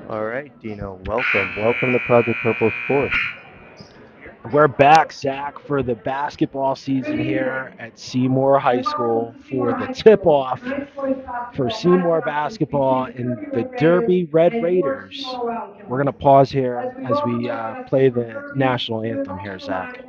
All right, Dino, welcome. Welcome to Project Purple Sports. We're back, Zach, for the basketball season here at Seymour High School for the tip-off for Seymour basketball and the Derby Red Raiders. We're going to pause here as we play the national anthem here, Zach.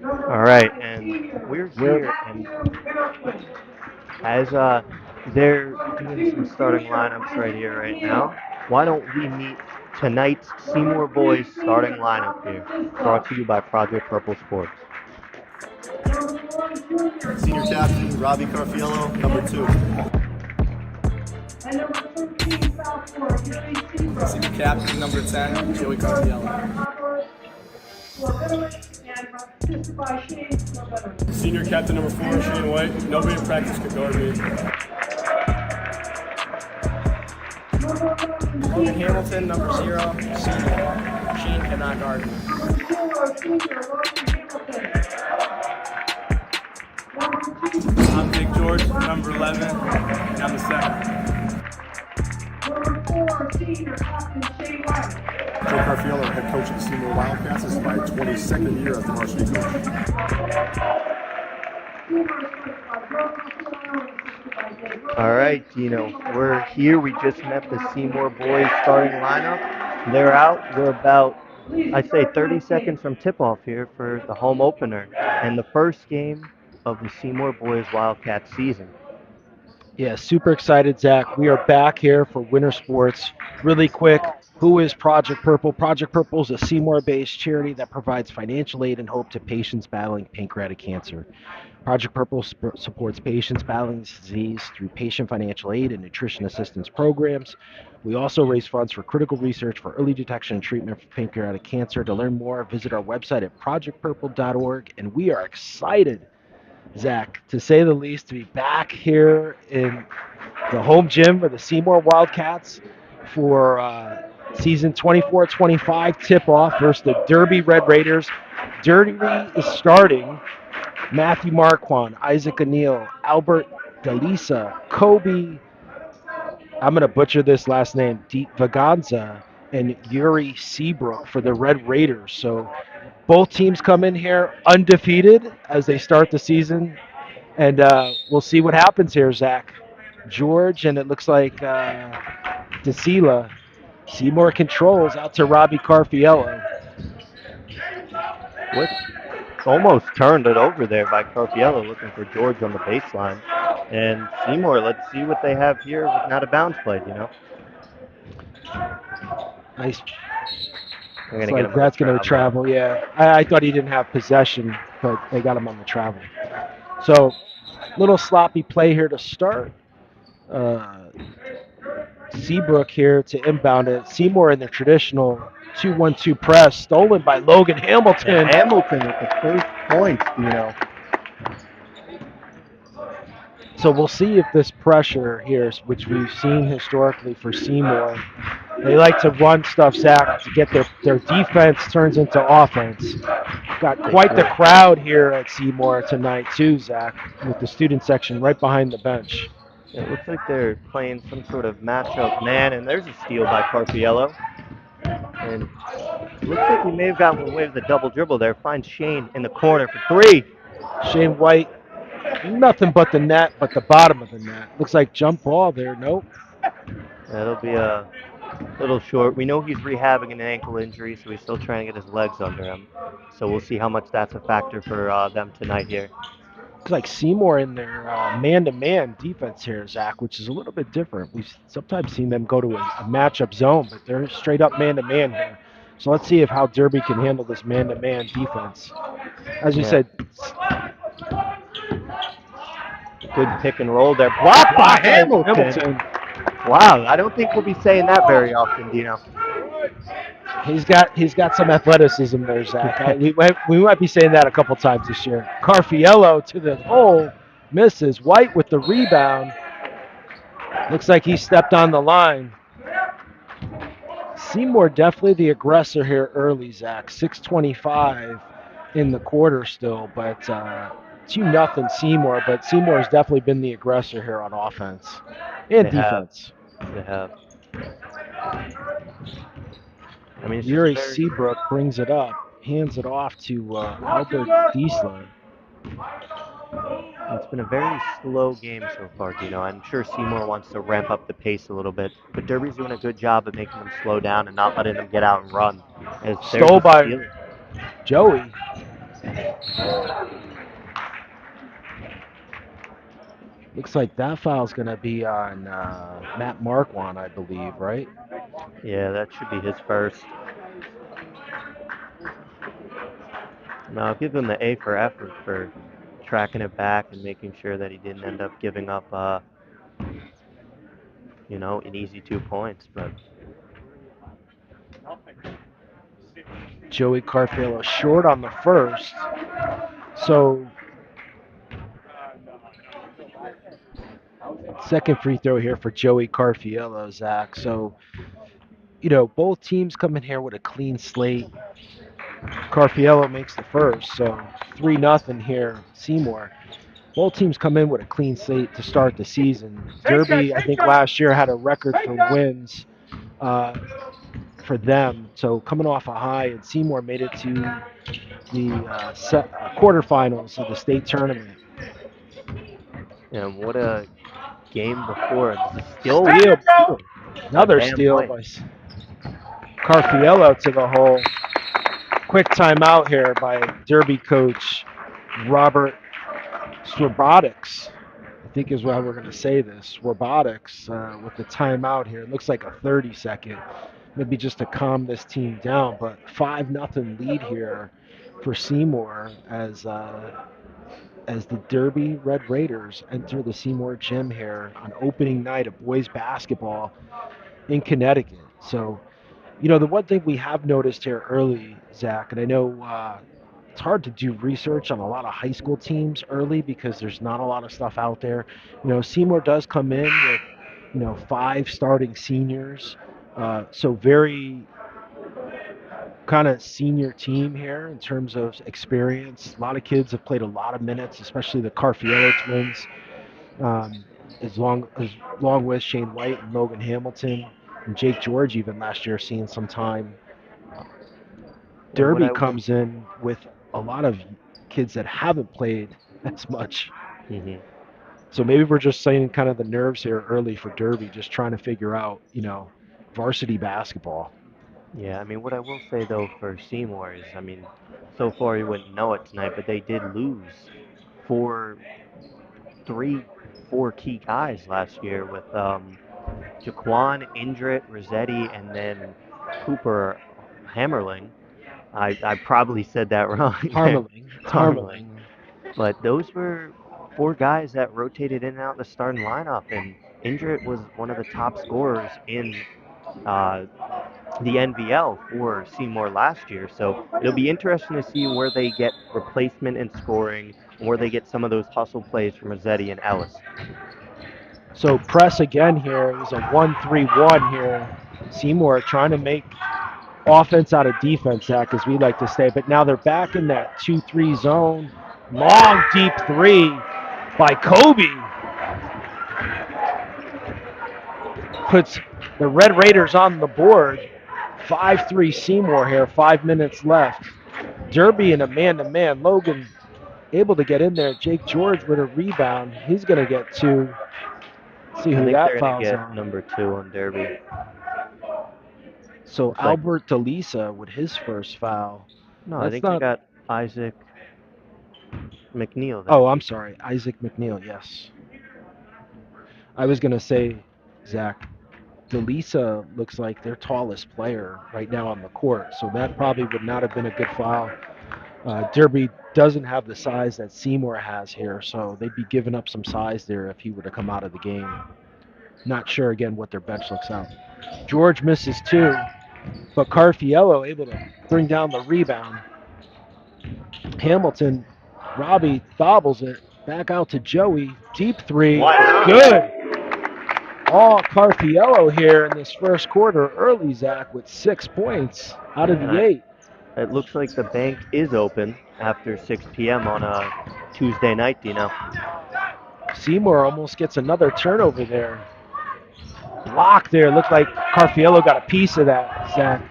All right, and we're We're here, and as they're doing some starting lineups right here, right now, why don't we meet tonight's Seymour Boys starting lineup here, brought to you by Project Purple Sports. Senior captain, Robbie Carfiello, number 2. Senior captain, number 10, Joey Carfiello. Senior captain, number 4, Shane White. Nobody in practice could guard me. Logan Hamilton, number 0, senior. Shane cannot guard me. I'm Big George, number 11, and I'm the second. Joe Carfiello, head coach of the Seymour Wildcats. This is my 22nd year as the varsity coach. All right, Dino, we're here. We just met the Seymour Boys starting lineup. They're out. We're about, I'd say, 30 seconds from tip-off here for the home opener and the first game of the Seymour Boys Wildcats season. Yeah, super excited, Zach. We are back here for Winter Sports. Really quick, who is Project Purple? Project Purple is a Seymour-based charity that provides financial aid and hope to patients battling pancreatic cancer. Project Purple supports patients battling this disease through patient financial aid and nutrition assistance programs. We also raise funds for critical research for early detection and treatment for pancreatic cancer. To learn more, visit our website at projectpurple.org. And we are excited, Zach, to say the least, to be back here in the home gym for the Seymour Wildcats for season 24-25 tip-off versus the Derby Red Raiders. Derby is starting Matthew Marquand, Isaac Anil, Albert Delisa, Kobe, I'm going to butcher this last name, Deep Vaganza, and Yuri Seabrook for the Red Raiders. So both teams come in here undefeated as they start the season. And we'll see what happens here, Zach. George, and it looks like DeSila. Seymour controls out to Robbie Carfiello. What? Almost turned it over there by Carfiello looking for George on the baseline. And Seymour, let's see what they have here with not a bounce play, you know? Nice. They're It's going to get like him on the that's going to travel. travel, yeah. I thought he didn't have possession, but they got him on the travel. So, little sloppy play here to start. Seabrook here to inbound it. Seymour in the traditional 2-1-2 press, stolen by Logan Hamilton. And Hamilton with the first points, you know. So we'll see if this pressure here, which we've seen historically for Seymour, they like to run stuff, Zach, to get their defense turns into offense. Got quite the crowd here at Seymour tonight too, Zach, with the student section right behind the bench. It looks like they're playing some sort of matchup man, and there's a steal by Carfiello. And it looks like we may have gotten away with a double dribble there. Finds Shane in the corner for three. Shane White, nothing but the net, but the bottom of the net. Looks like jump ball there. Nope. That'll be a little short. We know he's rehabbing an ankle injury, so he's still trying to get his legs under him. So we'll see how much that's a factor for them tonight here. Looks like Seymour in their man-to-man defense here, Zach, which is a little bit different. We've sometimes seen them go to a matchup zone, but they're straight up man-to-man here. So let's see if how Derby can handle this man-to-man defense. As you said, good pick and roll there. Blocked by Hamilton. Wow, I don't think we'll be saying that very often, Dino. He's got some athleticism there, Zach. we might be saying that a couple times this year. Carfiello to the hole, misses. White with the rebound. Looks like he stepped on the line. Seymour definitely the aggressor here early, Zach. 6:25 in the quarter still, but 2-0 Seymour. But Seymour has definitely been the aggressor here on offense and defense. They have. I mean, Yuri Seabrook brings it up, hands it off to Albert Diesler. It's been a very slow game so far, Dino. I'm sure Seymour wants to ramp up the pace a little bit, but Derby's doing a good job of making them slow down and not letting them get out and run. Stole by Joey. Looks like that foul's going to be on Matt Marquand, I believe, right? Yeah, that should be his first. No, I'll give him the A for effort for tracking it back and making sure that he didn't end up giving up, an easy 2 points. But Joey Carfiello short on the first. So second free throw here for Joey Carfiello, Zach. So, both teams come in here with a clean slate. Carfiello makes the first, so 3-0 here, Seymour. Both teams come in with a clean slate to start the season. Derby, I think last year had a record for wins for them. So coming off a high, and Seymour made it to the quarterfinals of the state tournament. and what a game before. Steal. Another steal by Carfiello to the hole. Quick timeout here by Derby coach Robert Swarbotics. I think is how we're going to say this. Swarbotics with the timeout here. It looks like a 30-second. Maybe just to calm this team down. But 5-0 lead here for Seymour as the Derby Red Raiders enter the Seymour gym here on opening night of boys basketball in Connecticut. So, the one thing we have noticed here early, Zach, and I know it's hard to do research on a lot of high school teams early because there's not a lot of stuff out there. Seymour does come in with, 5 starting seniors. So very kind of senior team here in terms of experience. A lot of kids have played a lot of minutes, especially the Carfiello twins, along with Shane White and Logan Hamilton and Jake George even last year seeing some time. Derby comes in with a lot of kids that haven't played as much. Hmm. So maybe we're just saying kind of the nerves here early for Derby, just trying to figure out, varsity basketball. Yeah, I mean, what I will say though for Seymour is, I mean, so far you wouldn't know it tonight, but they did lose four, three, four key guys last year with Jaquan, Indrit, Rossetti, and then Cooper Hammerling. I probably said that wrong there. Harmeling. It's Harmeling. Harmeling. But those were four guys that rotated in and out in the starting lineup, and Indrit was one of the top scorers in uh, the NVL for Seymour last year. So it'll be interesting to see where they get replacement in scoring and where they get some of those hustle plays from Rossetti and Ellis. So press again here. It was a 1-3-1 here. Seymour trying to make offense out of defense, Zach, as we like to say. But now they're back in that 2-3 zone. Long, deep three by Kobe puts the Red Raiders on the board. 5-3 Seymour here, 5 minutes left. Derby in a man-to-man. Logan able to get in there. Jake George with a rebound. He's going to get two. See I who think that they're going to fouls get on. number 2 on Derby. So Looks like, Albert DeLisa with his first foul. no, I That's think they not. got Isaac McNeil there. Oh, I'm sorry. Isaac McNeil, yes. I was going to say, Zach, DeLisa looks like their tallest player right now on the court. So that probably would not have been a good foul. Derby doesn't have the size that Seymour has here. So they'd be giving up some size there if he were to come out of the game. Not sure, again, what their bench looks out. George misses two, but Carfiello able to bring down the rebound. Hamilton, Robbie bobbles it. Back out to Joey. Deep three. Good. All Carfiello here in this first quarter early, Zach, with 6 points out of And the 8. it looks like the bank is open after 6 p.m. on a Tuesday night, Dino. Seymour almost gets another turnover there. Block there. Looked like Carfiello got a piece of that, Zach.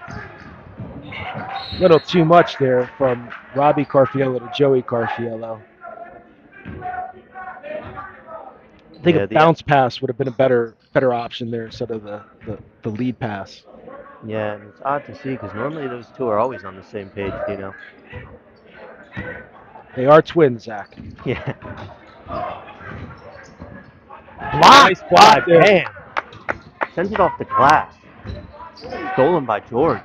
A little too much there from Robbie Carfiello to Joey Carfiello. I think Yeah, a bounce pass would have been a better option there instead of the lead pass. yeah, and it's odd to see because normally those two are always on the same page, Dino. They are twins, Zach. Yeah. Nice block there. Bam! Sends it off the glass. Stolen by George.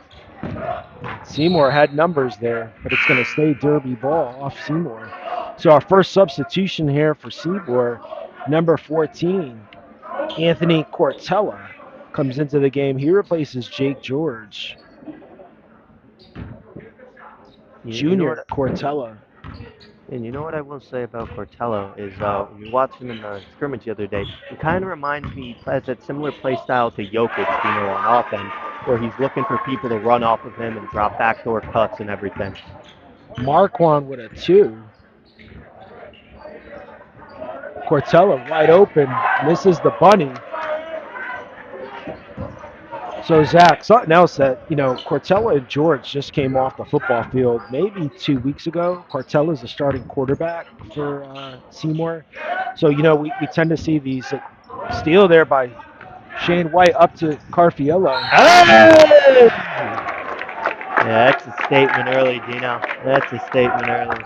Seymour had numbers there, but it's going to stay Derby ball off Seymour. So our first substitution here for Seymour, number 14, Anthony Cortella, comes into the game. He replaces Jake George. Junior Cortella. And you know what I will say about Cortello is when we watched him in the scrimmage the other day, it kind of reminds me, he has that similar play style to Jokic, on offense, where he's looking for people to run off of him and drop backdoor cuts and everything. Marquand with a 2. Cortella wide open, misses the bunny. So, Zach, something else that, Cortella and George just came off the football field maybe 2 weeks ago. Cortella's the starting quarterback for Seymour. So, we tend to see these steal there by Shane White up to Carfiello. Hey! Yeah, that's a statement early, Dino. That's a statement early.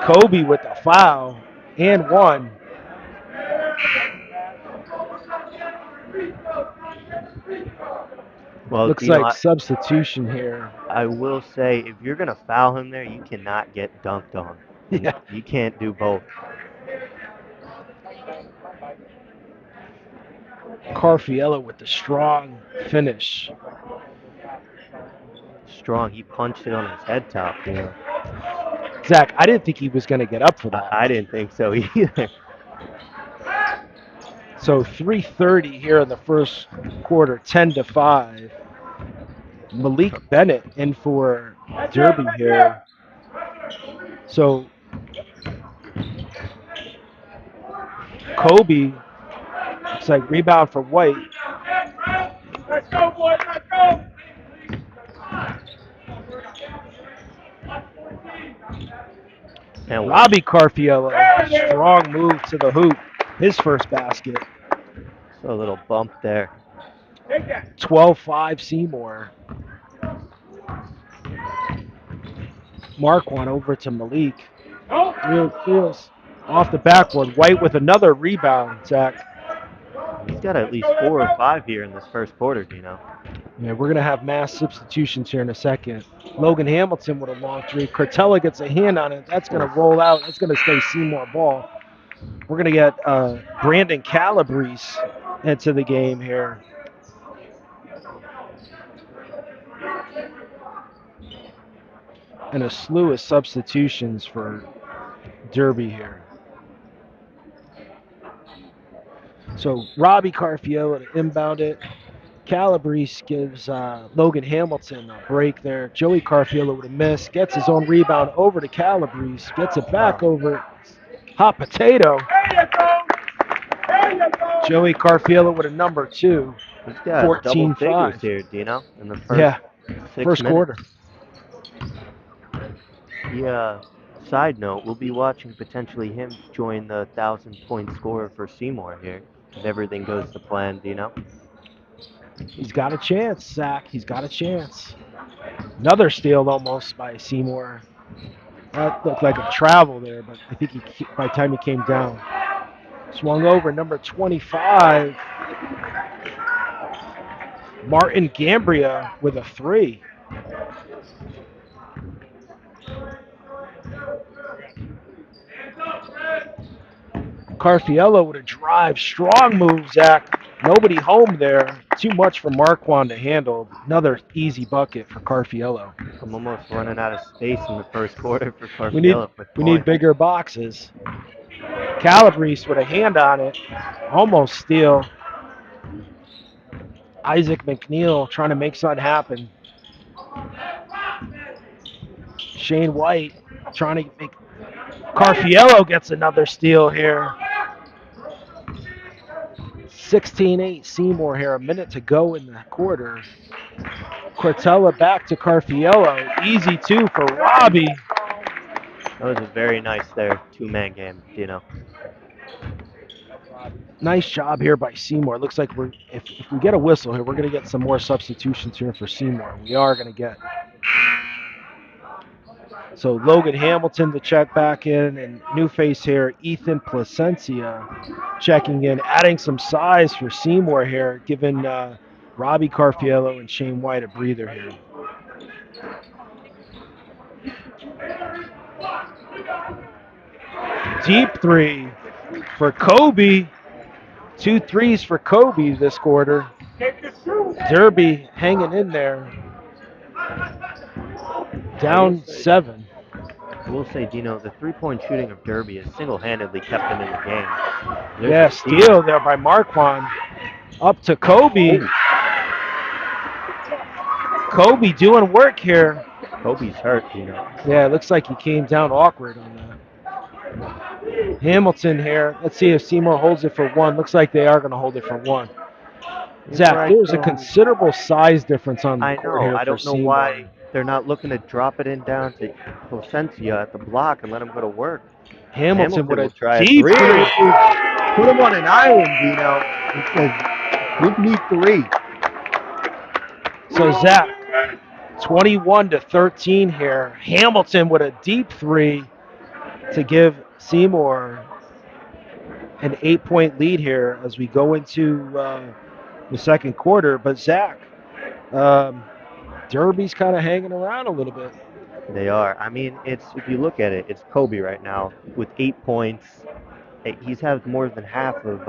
Kobe with the foul and one. Well, Looks Dino, like substitution here. I will say, if you're going to foul him there, you cannot get dunked on. Yeah. You can't do both. Carfiello with the strong finish. Strong. He punched it on his head top, Zach, I didn't think he was going to get up for that. I didn't think so either. So 3:30 here in the first quarter, 10-5. Malik Bennett in for Derby here. So Kobe, looks like rebound for White. Let's go, boys, let's go! And one. Robbie Carfiello, strong move to the hoop. His first basket. So a little bump there. 12-5 Seymour. Marquand over to Malik. Real feels off the backboard. White with another rebound, Zach. He's got at least 4 or 5 here in this first quarter, Dino. Yeah, we're going to have mass substitutions here in a second. Logan Hamilton with a long three. Cortella gets a hand on it. That's going to roll out. That's going to stay Seymour ball. We're going to get Brandon Calabrese into the game here. And a slew of substitutions for Derby here. So Robbie Carfiello to inbound it. Calabrese gives Logan Hamilton a break there. Joey Carfiello with a miss. Gets his own rebound over to Calabrese. Gets it back over. Hot potato. Joey Carfiello with a number 2. He's got double 14-5. figures here, Dino, in the first Yeah, 6 first minutes. quarter. Yeah. Side note, we'll be watching potentially him join the 1,000-point scorer for Seymour here, if everything goes to plan, Dino. He's got a chance, Zach. He's got a chance. Another steal almost by Seymour. That looked like a travel there, but I think by the time he came down. Swung over, number 25. Martin Gambria with a 3. Carfiello with a drive. Strong move, Zach. Nobody home there. Too much for Marquand to handle. Another easy bucket for Carfiello. I'm almost running out of space in the first quarter for We need Carfiello with we need points. bigger boxes. Calabrese with a hand on it. Almost steal. Isaac McNeil trying to make something happen. Shane White trying to make. Carfiello gets another steal here. 16-8 Seymour here. A minute to go in the quarter. Cortella back to Carfiello. Easy 2 for Robbie. That was a very nice there, 2-man game, Dino. Nice job here by Seymour. Looks like if we get a whistle here, we're going to get some more substitutions here for Seymour. We are going to get. So Logan Hamilton to check back in, and new face here, Ethan Placencia checking in, adding some size for Seymour here, giving Robbie Carfiello and Shane White a breather here. Deep 3 for Kobe. 2 threes for Kobe this quarter. Derby hanging in there. Down 7. I will say, Dino, the three-point shooting of Derby has single-handedly kept them in the game. There's Yeah, a steal there by Marquand. Up to Kobe. Kobe doing work here. Kobe's hurt, Dino. Yeah, it looks like he came down awkward on that. Hamilton here. Let's see if Seymour holds it for 1. Looks like they are going to hold it for 1. Zach, there's a considerable size difference on the court here. I don't know why they're not looking to drop it in down to Placencia at the block and let him go to work. Hamilton with will a try deep 3. Put him on an island, Dino. It says, give me 3. So Zach, 21-13 here. Hamilton with a deep 3 to give Seymour an 8-point lead here as we go into the second quarter. But Zach, Derby's kind of hanging around a little bit. They are. I mean, if you look at it, it's Kobe right now with 8 points. He's had more than half of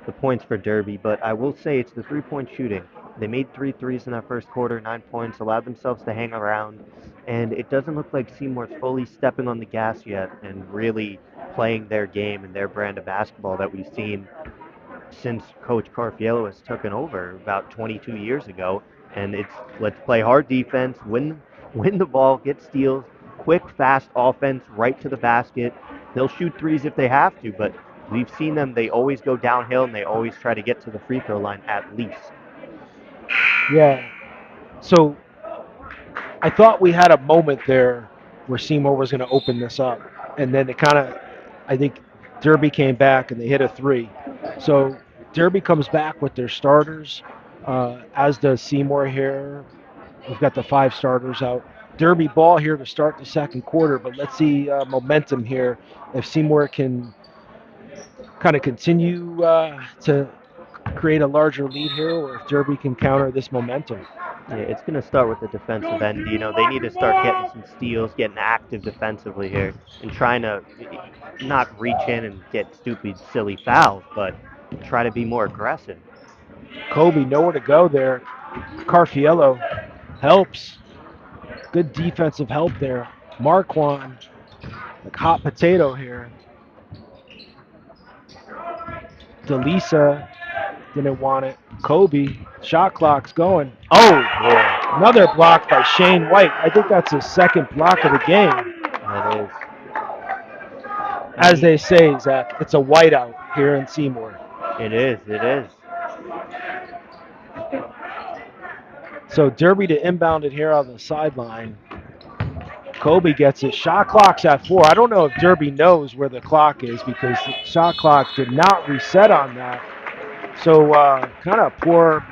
the points for Derby, but I will say it's the three-point shooting. They made 3 threes in that first quarter, 9 points, allowed themselves to hang around, and it doesn't look like Seymour's fully stepping on the gas yet and really playing their game and their brand of basketball that we've seen since Coach Carfiello has taken over about 22 years ago. And it's let's play hard defense, win the ball, get steals, quick, fast offense right to the basket. They'll shoot threes if they have to, but we've seen them, they always go downhill and they always try to get to the free throw line at least. Yeah. So I thought we had a moment there where Seymour was going to open this up. and then I think Derby came back and they hit a three. So Derby comes back with their starters, as does Seymour here. We've got the five starters out. Derby ball here to start the second quarter, but let's see momentum here. If Seymour can kind of continue to create a larger lead here, or if Derby can counter this momentum. Yeah, it's going to start with the defensive end. They need to start getting some steals, getting active defensively here, and trying to not reach in and get stupid, silly fouls, but try to be more aggressive. Kobe, nowhere to go there. Carfiello helps. Good defensive help there. Marquand, like hot potato here. Delisa didn't want it. Kobe, shot clock's going. Oh, Yeah, another block by Shane White. I think that's his second block of the game. that is. As they say, Zach, it's a whiteout here in Seymour. It is. It is. So Derby to inbound it here on the sideline. Kobe gets it. Shot clock's at 4. I don't know if Derby knows where the clock is because the shot clock did not reset on that. So kind of poor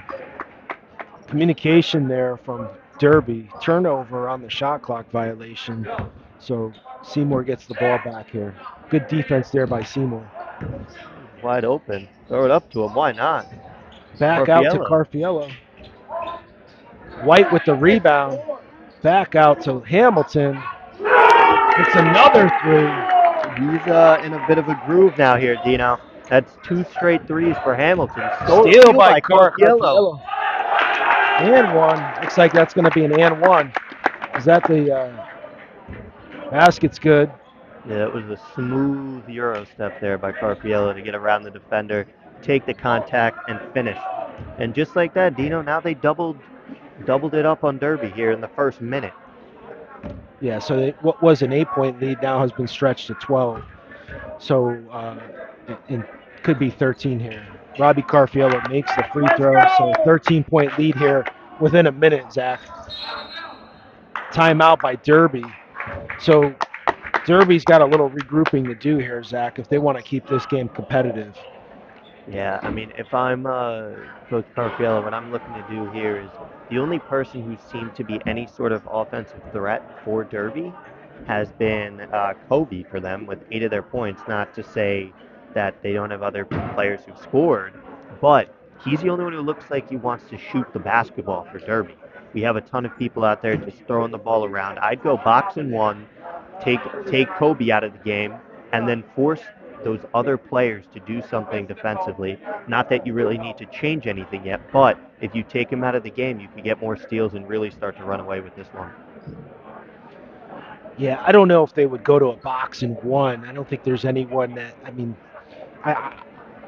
communication there from Derby. Turnover on the shot clock violation. So Seymour gets the ball back here. Good defense there by Seymour. Wide open. Throw it up to him. Why not? Back out to Carfiello. White with the rebound. Back out to Hamilton. It's another three. He's in a bit of a groove now here, Dino. That's 2 straight threes for Hamilton. Steal by Carfiello. And one. Looks like that's going to be an and one. Is that the basket's good? Yeah, that was a smooth Euro step there by Carfiello to get around the defender, take the contact, and finish. And just like that, Dino, now they doubled it up on Derby here in the first minute. Yeah, so what was an 8-point lead now has been stretched to 12. So it could be 13 here. Robbie Carfiello makes the free throw, so 13-point lead here within a minute, Zach. Timeout by Derby. So Derby's got a little regrouping to do here, Zach, if they want to keep this game competitive. Yeah, I mean, if I'm Coach Carfiello, what I'm looking to do here is the only person who seemed to be any sort of offensive threat for Derby has been Kobe for them with 8 of their points. Not to say that they don't have other players who've scored, but he's the only one who looks like he wants to shoot the basketball for Derby. We have a ton of people out there just throwing the ball around. I'd go box and one, take Kobe out of the game, and then force those other players to do something defensively. Not that you really need to change anything yet, but if you take him out of the game, you can get more steals and really start to run away with this one. Yeah, I don't know if they would go to a box and one. I don't think there's anyone that, I mean,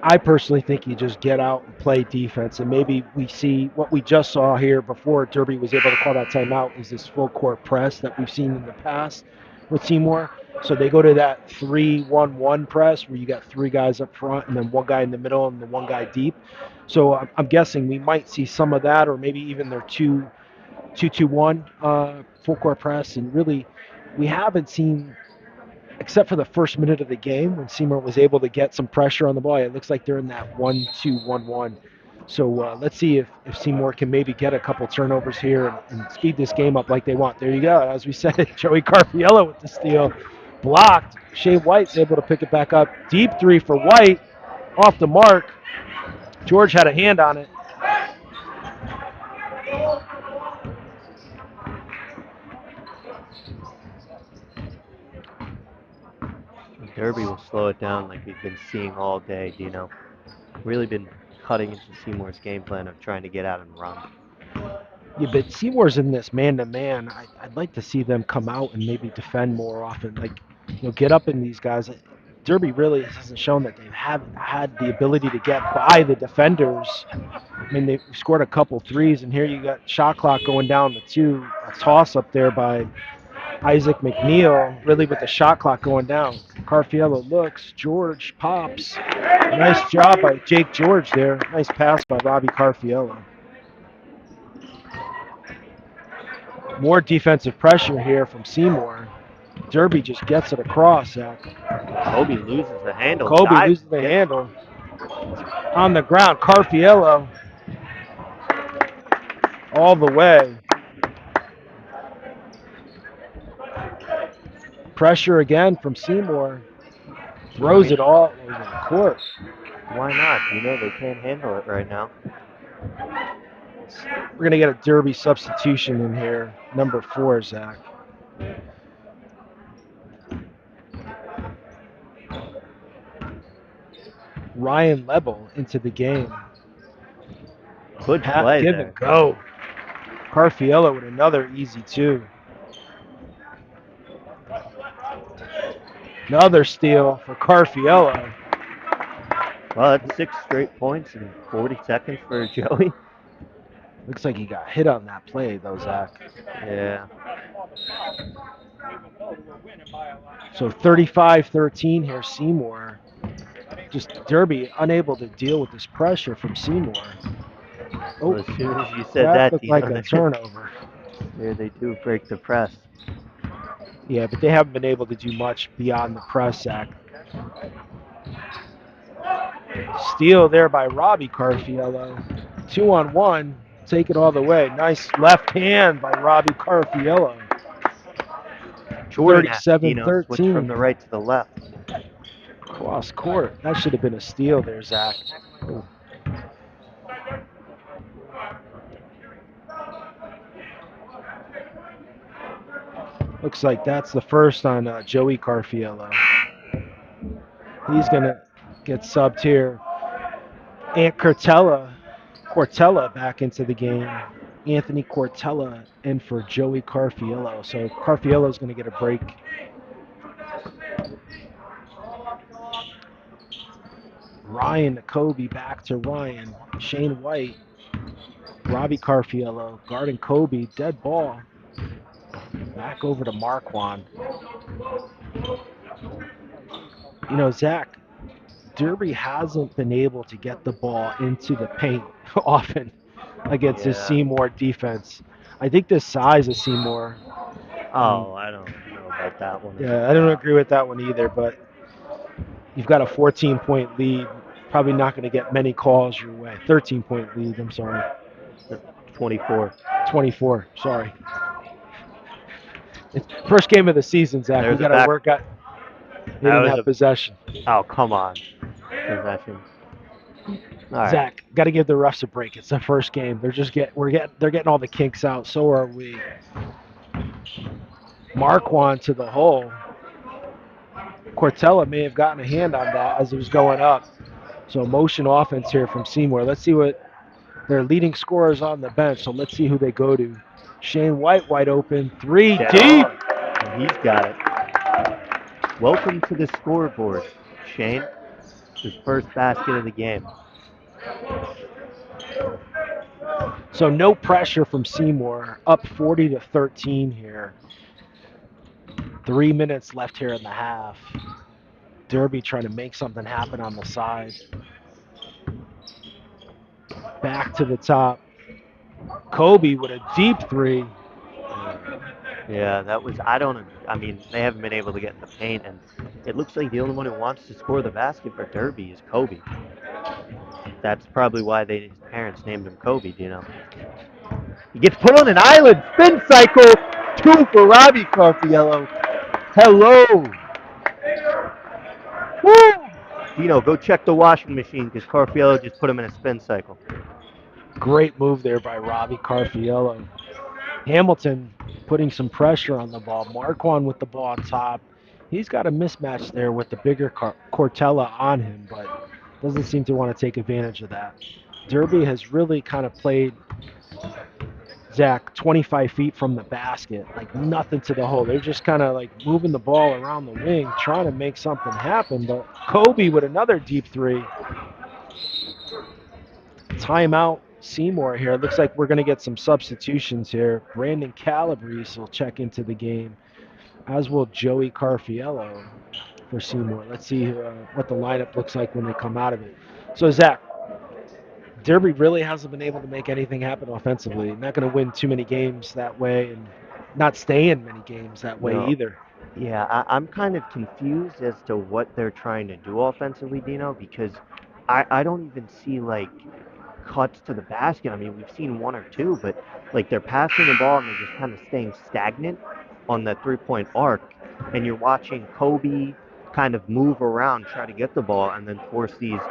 I personally think you just get out and play defense, and maybe we see what we just saw here before Derby was able to call that timeout is this full court press that we've seen in the past with Seymour. So they go to that 3-1-1 press where you got 3 guys up front and then 1 guy in the middle and then 1 guy deep. So I'm guessing we might see some of that, or maybe even their 2-2-1 full court press. And really, we haven't seen, except for the first minute of the game when Seymour was able to get some pressure on the ball. It looks like they're in that 1-2-1-1. So let's see if Seymour can maybe get a couple turnovers here and speed this game up like they want. There you go. As we said, Joey Carfiello with the steal. Blocked. Shea White's able to pick it back up. Deep 3 for White. Off the mark. George had a hand on it. Derby will slow it down like we've been seeing all day, Dino. Really been cutting into Seymour's game plan of trying to get out and run. Yeah, but Seymour's in this man-to-man. I'd like to see them come out and maybe defend more often. Like, get up in these guys. Derby really hasn't shown that they haven't had the ability to get by the defenders. I mean, they scored a couple threes, and here you got shot clock going down to 2. A toss up there by Isaac McNeil, really with the shot clock going down. Carfiello looks. George pops. Nice job by Jake George there. Nice pass by Robbie Carfiello. More defensive pressure here from Seymour. Derby just gets it across, Zach. Kobe loses the handle. Kobe Dives, loses the handle. On the ground, Carfiello all the way. Pressure again from Seymour. Throws it all over the court. Why not? You know they can't handle it right now. We're going to get a Derby substitution in here. Number 4, Zach. Ryan Lebel into the game. Good play Give there. and go. Carfiello with another easy 2. Another steal for Carfiello. Well, that's 6 straight points in 40 seconds for Joey. Looks like he got hit on that play, though, Zach. Yeah. So 35-13 here, Seymour. Just Derby unable to deal with this pressure from Seymour. Well, as soon as you said that, looked like a turnover. There they do break the press. Yeah, but they haven't been able to do much beyond the press, Zach. Steal there by Robbie Carfiello. 2-on-1, take it all the way. Nice left hand by Robbie Carfiello. Jordan 37-13. switch from the right to the left. Cross court. That should have been a steal there, Zach. Ooh. Looks like that's the first on Joey Carfiello. He's going to get subbed here. And Cortella back into the game. Anthony Cortella in for Joey Carfiello. So Carfiello's going to get a break. Ryan to Kobe, back to Ryan. Shane White, Robbie Carfiello, guarding Kobe, dead ball. Back over to Marquand. You know, Zach, Derby hasn't been able to get the ball into the paint often against this Seymour defense. I think the size of Seymour. Oh, I don't know about that one. Yeah, I don't agree with that one either, but you've got a 14-point lead. Probably not going to get many calls your way. 13-point lead, I'm sorry. 24. 24, sorry. First game of the season, Zach. We got to work out. They didn't have possession. Oh, come on. Possession. All right. Zach, got to give the refs a break. It's the first game. They're getting all the kinks out. So are we. Marquand to the hole. Cortella may have gotten a hand on that as it was going up. So motion offense here from Seymour. Let's see what their leading scorers on the bench. So let's see who they go to. Shane White, wide open, 3 deep. He's got it. Welcome to the scoreboard, Shane. His first basket of the game. So no pressure from Seymour. Up 40-13 here. 3 minutes left here in the half. Derby trying to make something happen on the side. Back to the top. Kobe with a deep 3. Yeah, that was, I mean, they haven't been able to get in the paint, and it looks like the only one who wants to score the basket for Derby is Kobe. That's probably why his parents named him Kobe, you know. He gets put on an island, spin cycle, 2 for Robbie Carfiello. Hello. Woo! Dino, go check the washing machine because Carfiello just put him in a spin cycle. Great move there by Robbie Carfiello. Hamilton putting some pressure on the ball. Marquand with the ball on top. He's got a mismatch there with the bigger Cortella on him, but doesn't seem to want to take advantage of that. Derby has really kind of played, Zach, 25 feet from the basket, like nothing to the hole. They're just kind of like moving the ball around the wing, trying to make something happen, but Kobe with another deep 3. Timeout. Seymour here. Looks like we're going to get some substitutions here. Brandon Calabrese will check into the game, as will Joey Carfiello for Seymour. Let's see what the lineup looks like when they come out of it. So, Zach, Derby really hasn't been able to make anything happen offensively. Not going to win too many games that way and not stay in many games that way either. Yeah, I'm kind of confused as to what they're trying to do offensively, Dino, because I don't even see like cuts to the basket. I mean, we've seen one or two, but like they're passing the ball and they're just kind of staying stagnant on the 3 point arc. And you're watching Kobe kind of move around, try to get the ball, and then force these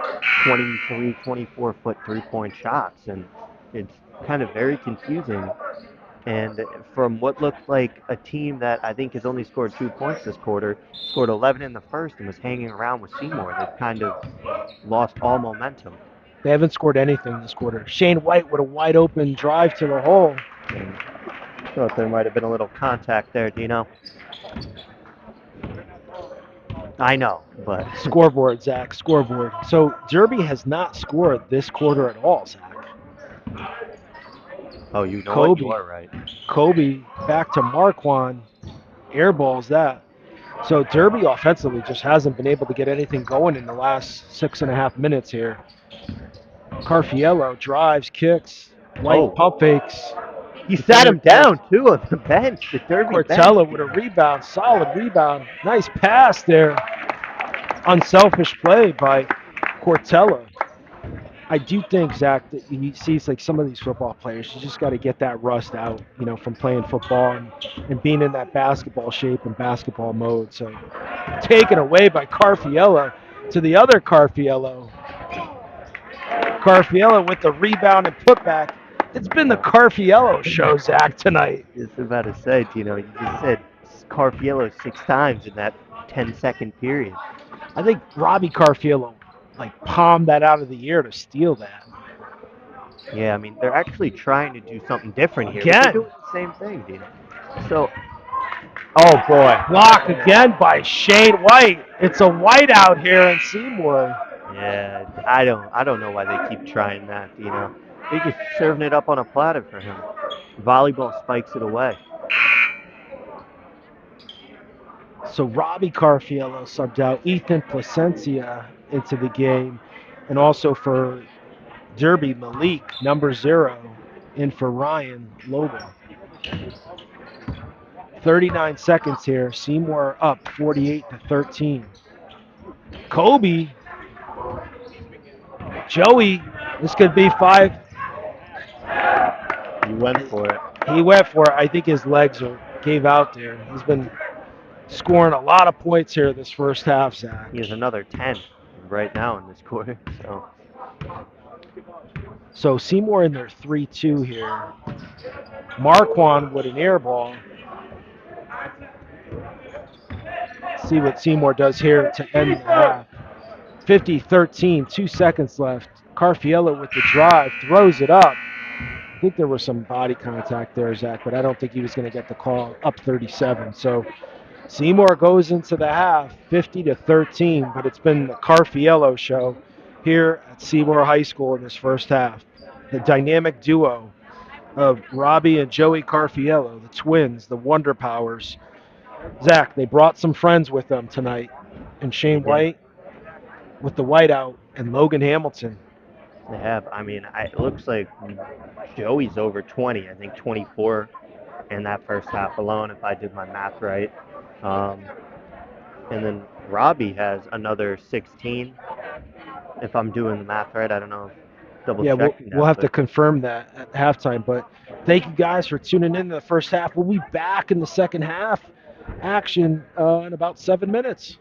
23, 24-foot 3 point shots. And it's kind of very confusing. And from what looked like a team that I think has only scored 2 points this quarter, scored 11 in the first and was hanging around with Seymour, they've kind of lost all momentum. They haven't scored anything this quarter. Shane White with a wide open drive to the hole. And thought there might have been a little contact there, Dino. I know, but Scoreboard, Zach, scoreboard. So Derby has not scored this quarter at all, Zach. oh, you know what? You Kobe, are right. Kobe back to Marquand, airballs that. So Derby offensively just hasn't been able to get anything going in the last 6.5 minutes here. Carfiello drives, kicks, White Oh, pump fakes. he sat Defender him can't. down too on the bench, the Derby bench. Cortella with a rebound, solid rebound. Nice pass there. Unselfish play by Cortella. I do think, Zach, that you see like some of these football players, you just got to get that rust out, from playing football and being in that basketball shape and basketball mode. So taken away by Carfiello to the other Carfiello. Carfiello with the rebound and putback. It's been the Carfiello show, Zach, tonight. Just about to say, Tino, you just said Carfiello 6 times in that 10-second period. I think Robbie Carfiello like palmed that out of the air to steal that. Yeah, I mean, they're actually trying to do something different here, but they're Again, doing the same thing, Dino. So, oh boy. block again by Shane White. It's a white out here in Seymour. Yeah, I don't know why they keep trying that, Dino. They just serving it up on a platter for him. Volleyball spikes it away. So Robbie Carfiello subbed out Ethan Placencia into the game, and also for Derby Malik, number 0, in for Ryan Logan. 39 seconds here. Seymour up 48-13. Kobe, Joey, this could be 5. He went for it. He went for it. I think his legs gave out there. He's been scoring a lot of points here this first half, Zach. He has another 10 right now in this quarter. So Seymour in their 3-2 here. Marquand with an air ball. See what Seymour does here to end the half. 50-13, 2 seconds left. Carfiello with the drive, throws it up. I think there was some body contact there, Zach, but I don't think he was going to get the call up 37. So Seymour goes into the half 50-13, but it's been the Carfiello show here at Seymour High School in this first half. The dynamic duo of Robbie and Joey Carfiello, the twins, the Wonder Powers. Zach, they brought some friends with them tonight, and They Shane did. White with the whiteout and Logan Hamilton. They have. I mean, it looks like Joey's over 20. I think 24 in that first half alone, if I did my math right. Um, and then Robbie has another 16, if I'm doing the math right. I don't know, double Yeah, we'll, checking we'll that, have to but confirm that at halftime. But thank you guys for tuning in to the first half. We'll be back in the second half action in about 7 minutes.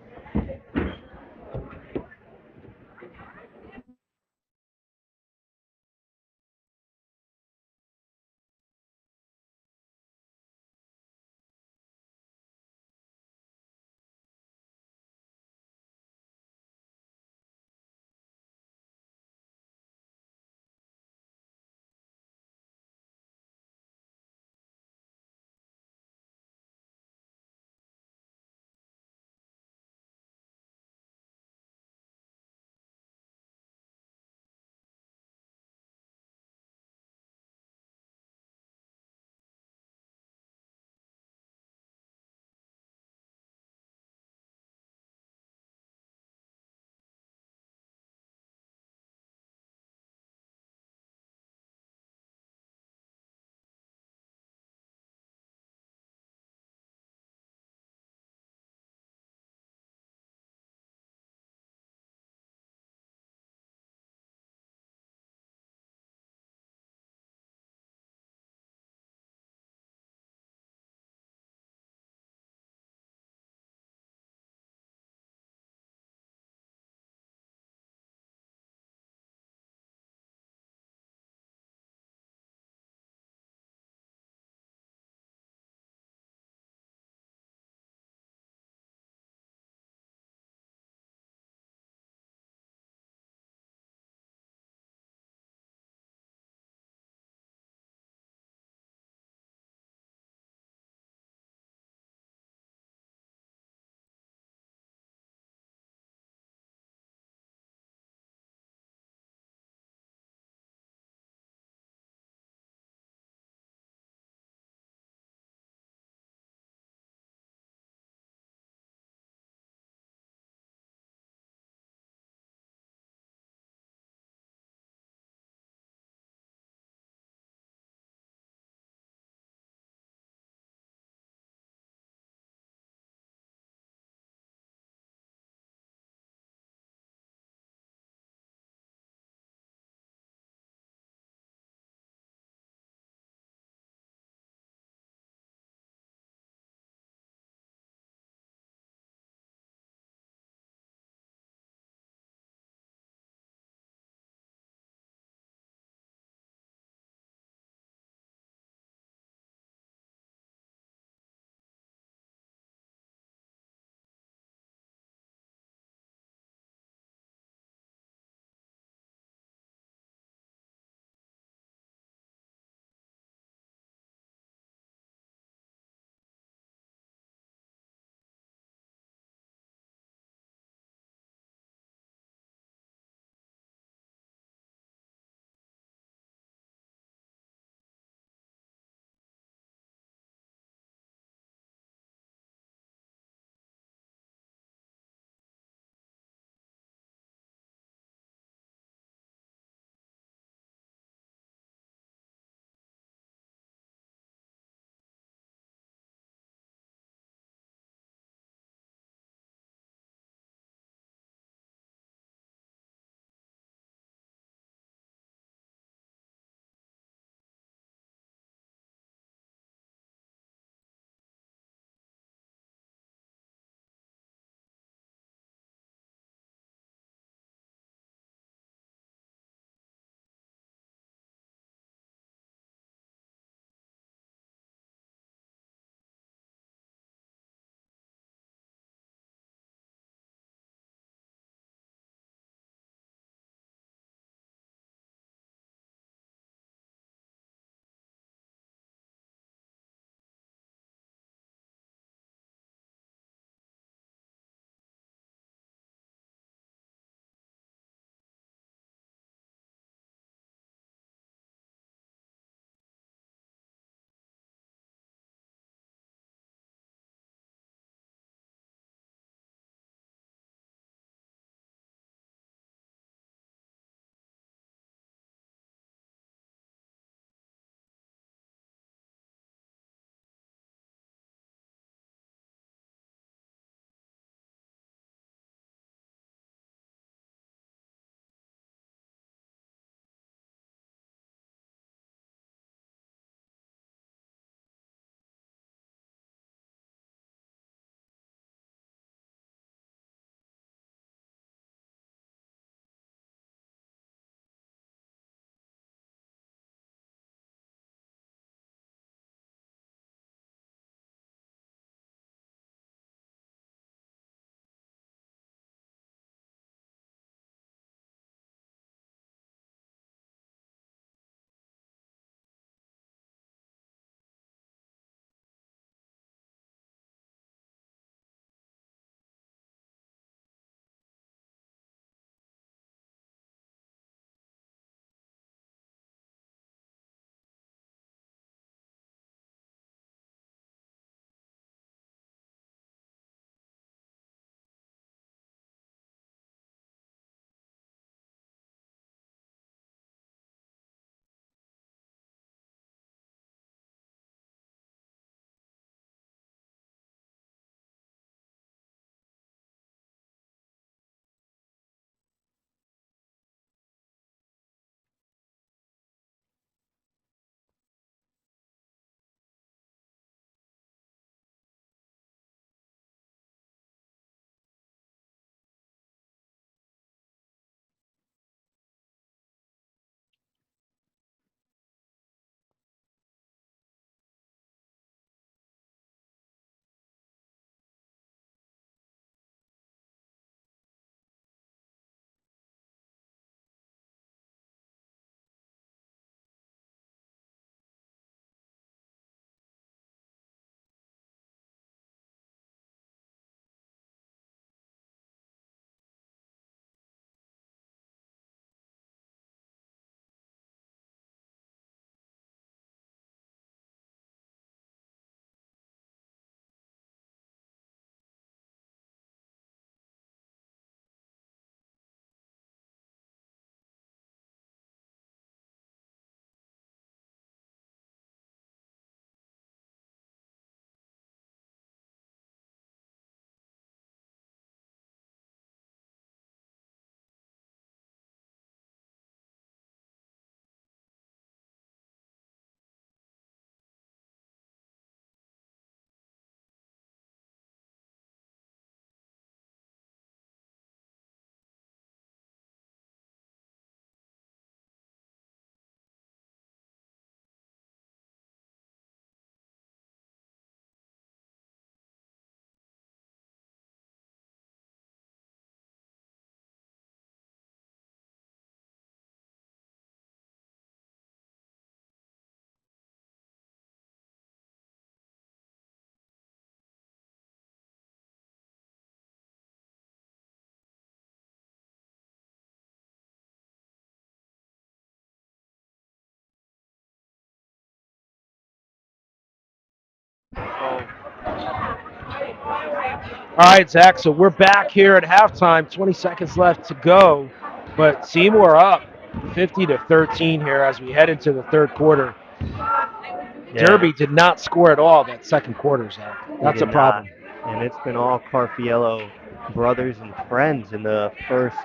All right, Zach. So we're back here at halftime. 20 seconds left to go, but Seymour up 50-13 here as we head into the third quarter. Yeah, Derby did not score at all that second quarter, Zach. he That's a did not. problem. And it's been all Carfiello brothers and friends in the first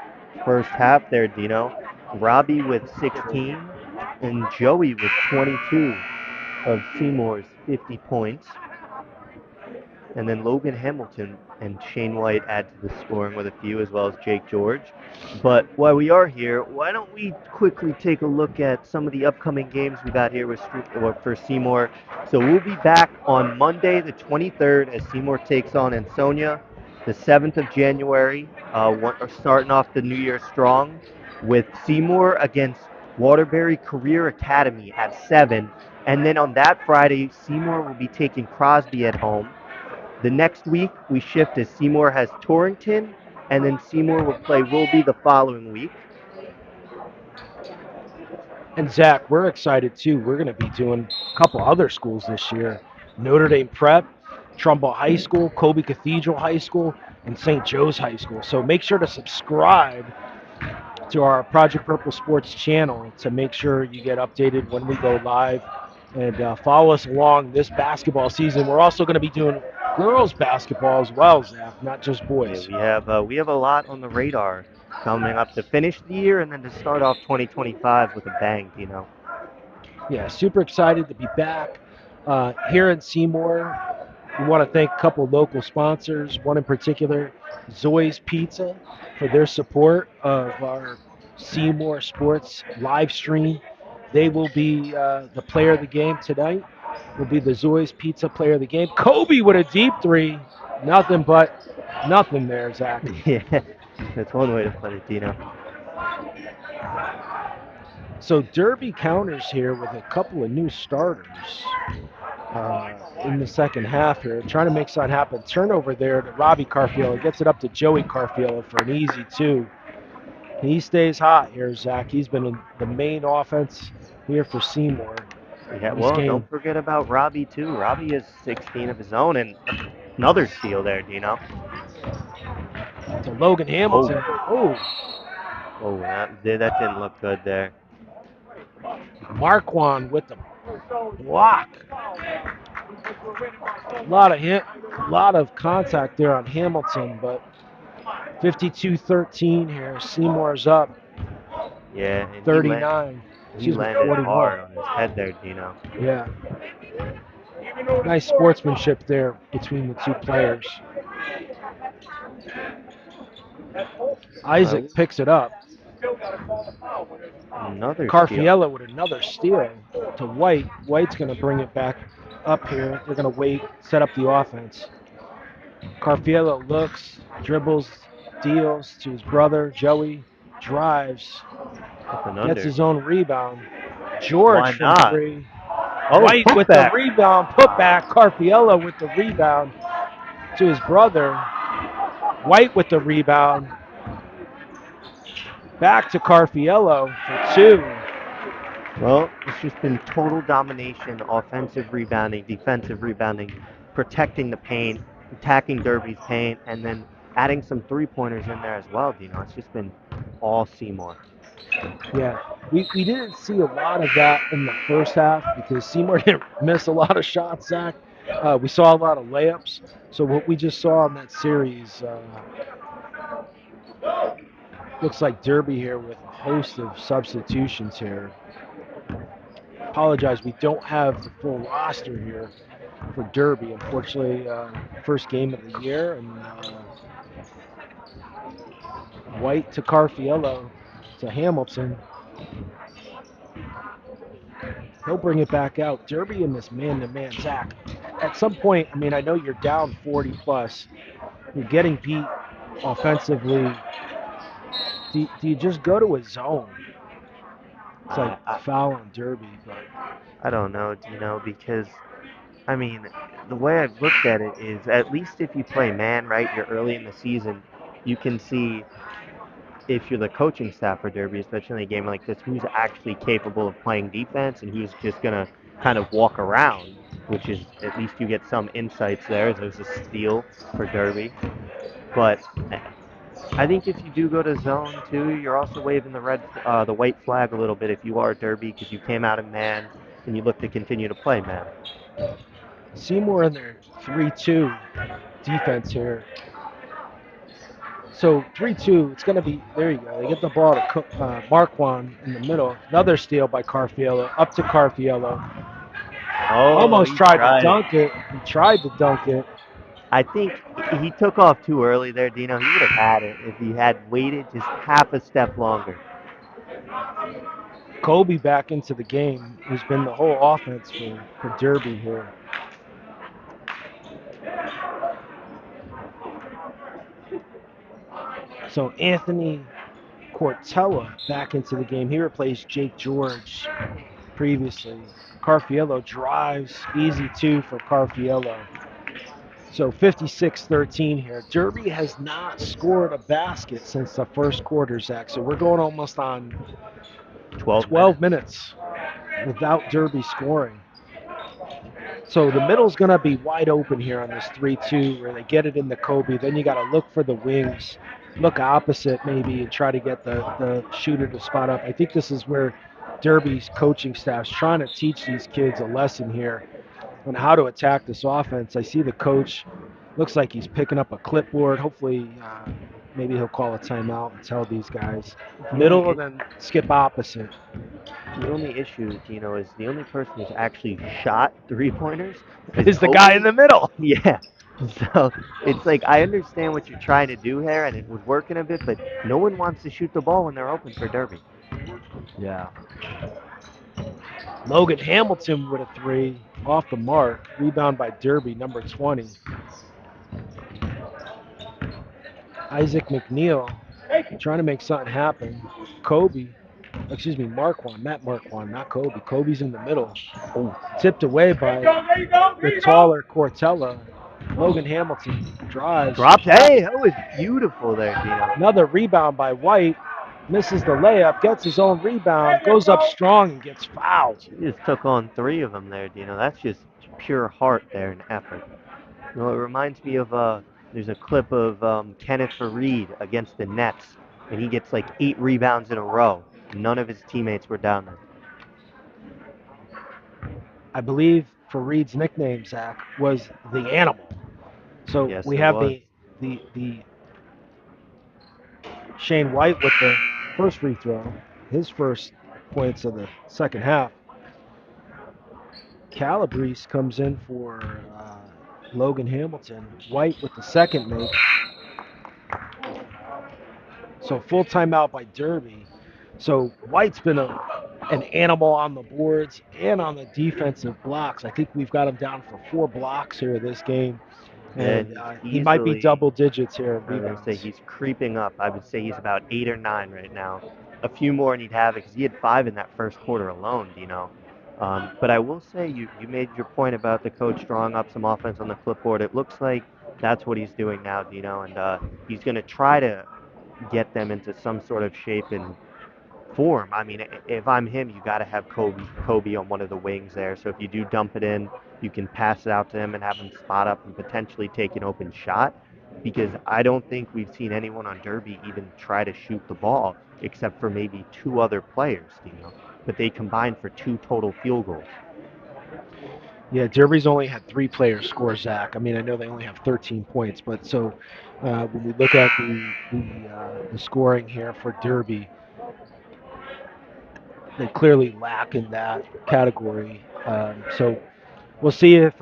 half there, Dino. Robbie with 16 and Joey with 22 of Seymour's 50 points. And then Logan Hamilton and Shane White add to the scoring with a few, as well as Jake George. But while we are here, why don't we quickly take a look at some of the upcoming games we got here for Seymour. So we'll be back on Monday, the 23rd, as Seymour takes on Ansonia. The 7th of January, starting off the New Year strong with Seymour against Waterbury Career Academy at 7. And then on that Friday, Seymour will be taking Crosby at home. The next week, we shift as Seymour has Torrington, and then Seymour will play Wilby the following week. And Zach, we're excited too. We're going to be doing a couple other schools this year: Notre Dame Prep, Trumbull High School, Colby Cathedral High School, and St. Joe's High School. So make sure to subscribe to our Project Purple Sports channel to make sure you get updated when we go live, and follow us along this basketball season. We're also going to be doing girls basketball as well, Zach, not just Yeah, boys. we have a lot on the radar coming up to finish the year and then to start off 2025 with a bang, Yeah, super excited to be back here in Seymour. We want to thank a couple local sponsors, one in particular, Zoe's Pizza, for their support of our Seymour Sports live stream. They will be the player of the game tonight. Will be the Zoe's Pizza player of the game. Kobe with a deep three. Nothing but nothing there, Zach. Yeah, that's one way to put it, Dino. So Derby counters here with a couple of new starters in the second half here, trying to make something happen. Turnover there to Robbie Carfield. Gets it up to Joey Carfield for an easy two. He stays hot here, Zach. He's been in the main offense here for Seymour. Yeah, this well, game. don't forget about Robbie, too. Robbie has 16 of his own, and another steal there, Dino. To Logan Hamilton. Oh, that didn't look good there. Marquand with the block. A lot of contact there on Hamilton, but 52-13 here. Seymour's up. Yeah, and 39. he landed hard on his head there, Dino. Yeah. Nice sportsmanship there between the two players. Isaac picks it up. Another Carfiello with another steal to White. White's going to bring it back up here. They're going to wait, set up the offense. Carfiello looks, dribbles, deals to his brother. Joey drives, gets his own rebound. George from three. White with the rebound, put back. Carfiello with the rebound to his brother. White with the rebound. Back to Carfiello for two. Well, it's just been total domination, offensive rebounding, defensive rebounding, protecting the paint, attacking Derby's paint, and then adding some three-pointers in there as well, Dino. It's just been all Seymour. Yeah, we didn't see a lot of that in the first half because Seymour didn't miss a lot of shots, Zach. We saw a lot of layups. So what we just saw in that series looks like Derby here with a host of substitutions here. Apologize, we don't have the full roster here for Derby. Unfortunately, first game of the year, and White to Carfiello to Hamilton. He'll bring it back out. Derby in this man-to-man. Zach, at some point, I mean, I know you're down 40 plus. You're getting beat offensively. Do you just go to a zone? It's like foul on Derby, but I don't know, Dino, because, I mean, the way I've looked at it is at least if you play man, right, you're early in the season, you can see if you're the coaching staff for Derby, especially in a game like this, who's actually capable of playing defense and who's just going to kind of walk around, which is at least you get some insights there. There's a steal for Derby. But I think if you do go to zone too, you're also waving the white flag a little bit if you are Derby because you came out in man and you look to continue to play man. Seymour in their 3-2 defense here. So 3-2, it's going to be, there you go. They get the ball to Marquand in the middle. Another steal by Carfiello, up to Carfiello. Oh, Almost he tried to tried it. dunk it. He tried to dunk it. I think he took off too early there, Dino. He would have had it if he had waited just half a step longer. Kobe back into the game, who's been the whole offense for Derby here. So Anthony Cortella back into the game. He replaced Jake George previously. Carfiello drives, easy two for Carfiello. So 56-13 here. Derby has not scored a basket since the first quarter, Zach. So we're going almost on 12 minutes without Derby scoring. So the middle's going to be wide open here on this 3-2 where they get it into Kobe. Then you got to look for the wings, look opposite maybe, and try to get the shooter to spot up. I think this is where Derby's coaching staff's trying to teach these kids a lesson here on how to attack this offense. I see the coach looks like he's picking up a clipboard. Hopefully, maybe he'll call a timeout and tell these guys middle and then skip opposite. The only issue, Dino, is the only person who's actually shot 3-pointers Is the guy in the middle. Yeah. So it's like I understand what you're trying to do here, and it was working a bit, but no one wants to shoot the ball when they're open for Derby. Yeah. Logan Hamilton with a three off the mark. Rebound by Derby, number 20. Isaac McNeil trying to make something happen. Matt Marquand, not Kobe. Kobe's in the middle. Oh, tipped away by the taller Cortella. Logan Hamilton drives. Dropped. Hey, that was beautiful there, Dino. Another rebound by White. Misses the layup, gets his own rebound, goes up strong and gets fouled. He just took on 3 of them there, Dino. That's just pure heart there and effort. You know, it reminds me of there's a clip of Kenneth Fareed against the Nets, and he gets like 8 rebounds in a row. None of his teammates were down there. I believe Fareed's nickname, Zach, was the Animal. So yes, we have was. the Shane White with the first free throw, his first points of the second half. Calabrese comes in for Logan Hamilton. White with the second make. So full timeout by Derby. So White's been an animal on the boards and on the defensive blocks. I think we've got him down for 4 blocks here this game. And he might be double digits here. I was going to say he's creeping up. I would say he's about 8 or 9 right now. A few more and he'd have it because he had 5 in that first quarter alone, you know. But I will say you made your point about the coach drawing up some offense on the clipboard. It looks like that's what he's doing now, Dino, and he's going to try to get them into some sort of shape and form. I mean, if I'm him, you got to have Kobe on one of the wings there. So if you do dump it in, you can pass it out to him and have him spot up and potentially take an open shot. Because I don't think we've seen anyone on Derby even try to shoot the ball except for maybe 2 other players, you know. But they combined for 2 total field goals. Yeah, Derby's only had 3 players score, Zach. I mean, I know they only have 13 points, but so when we look at the scoring here for Derby, they clearly lack in that category. So we'll see if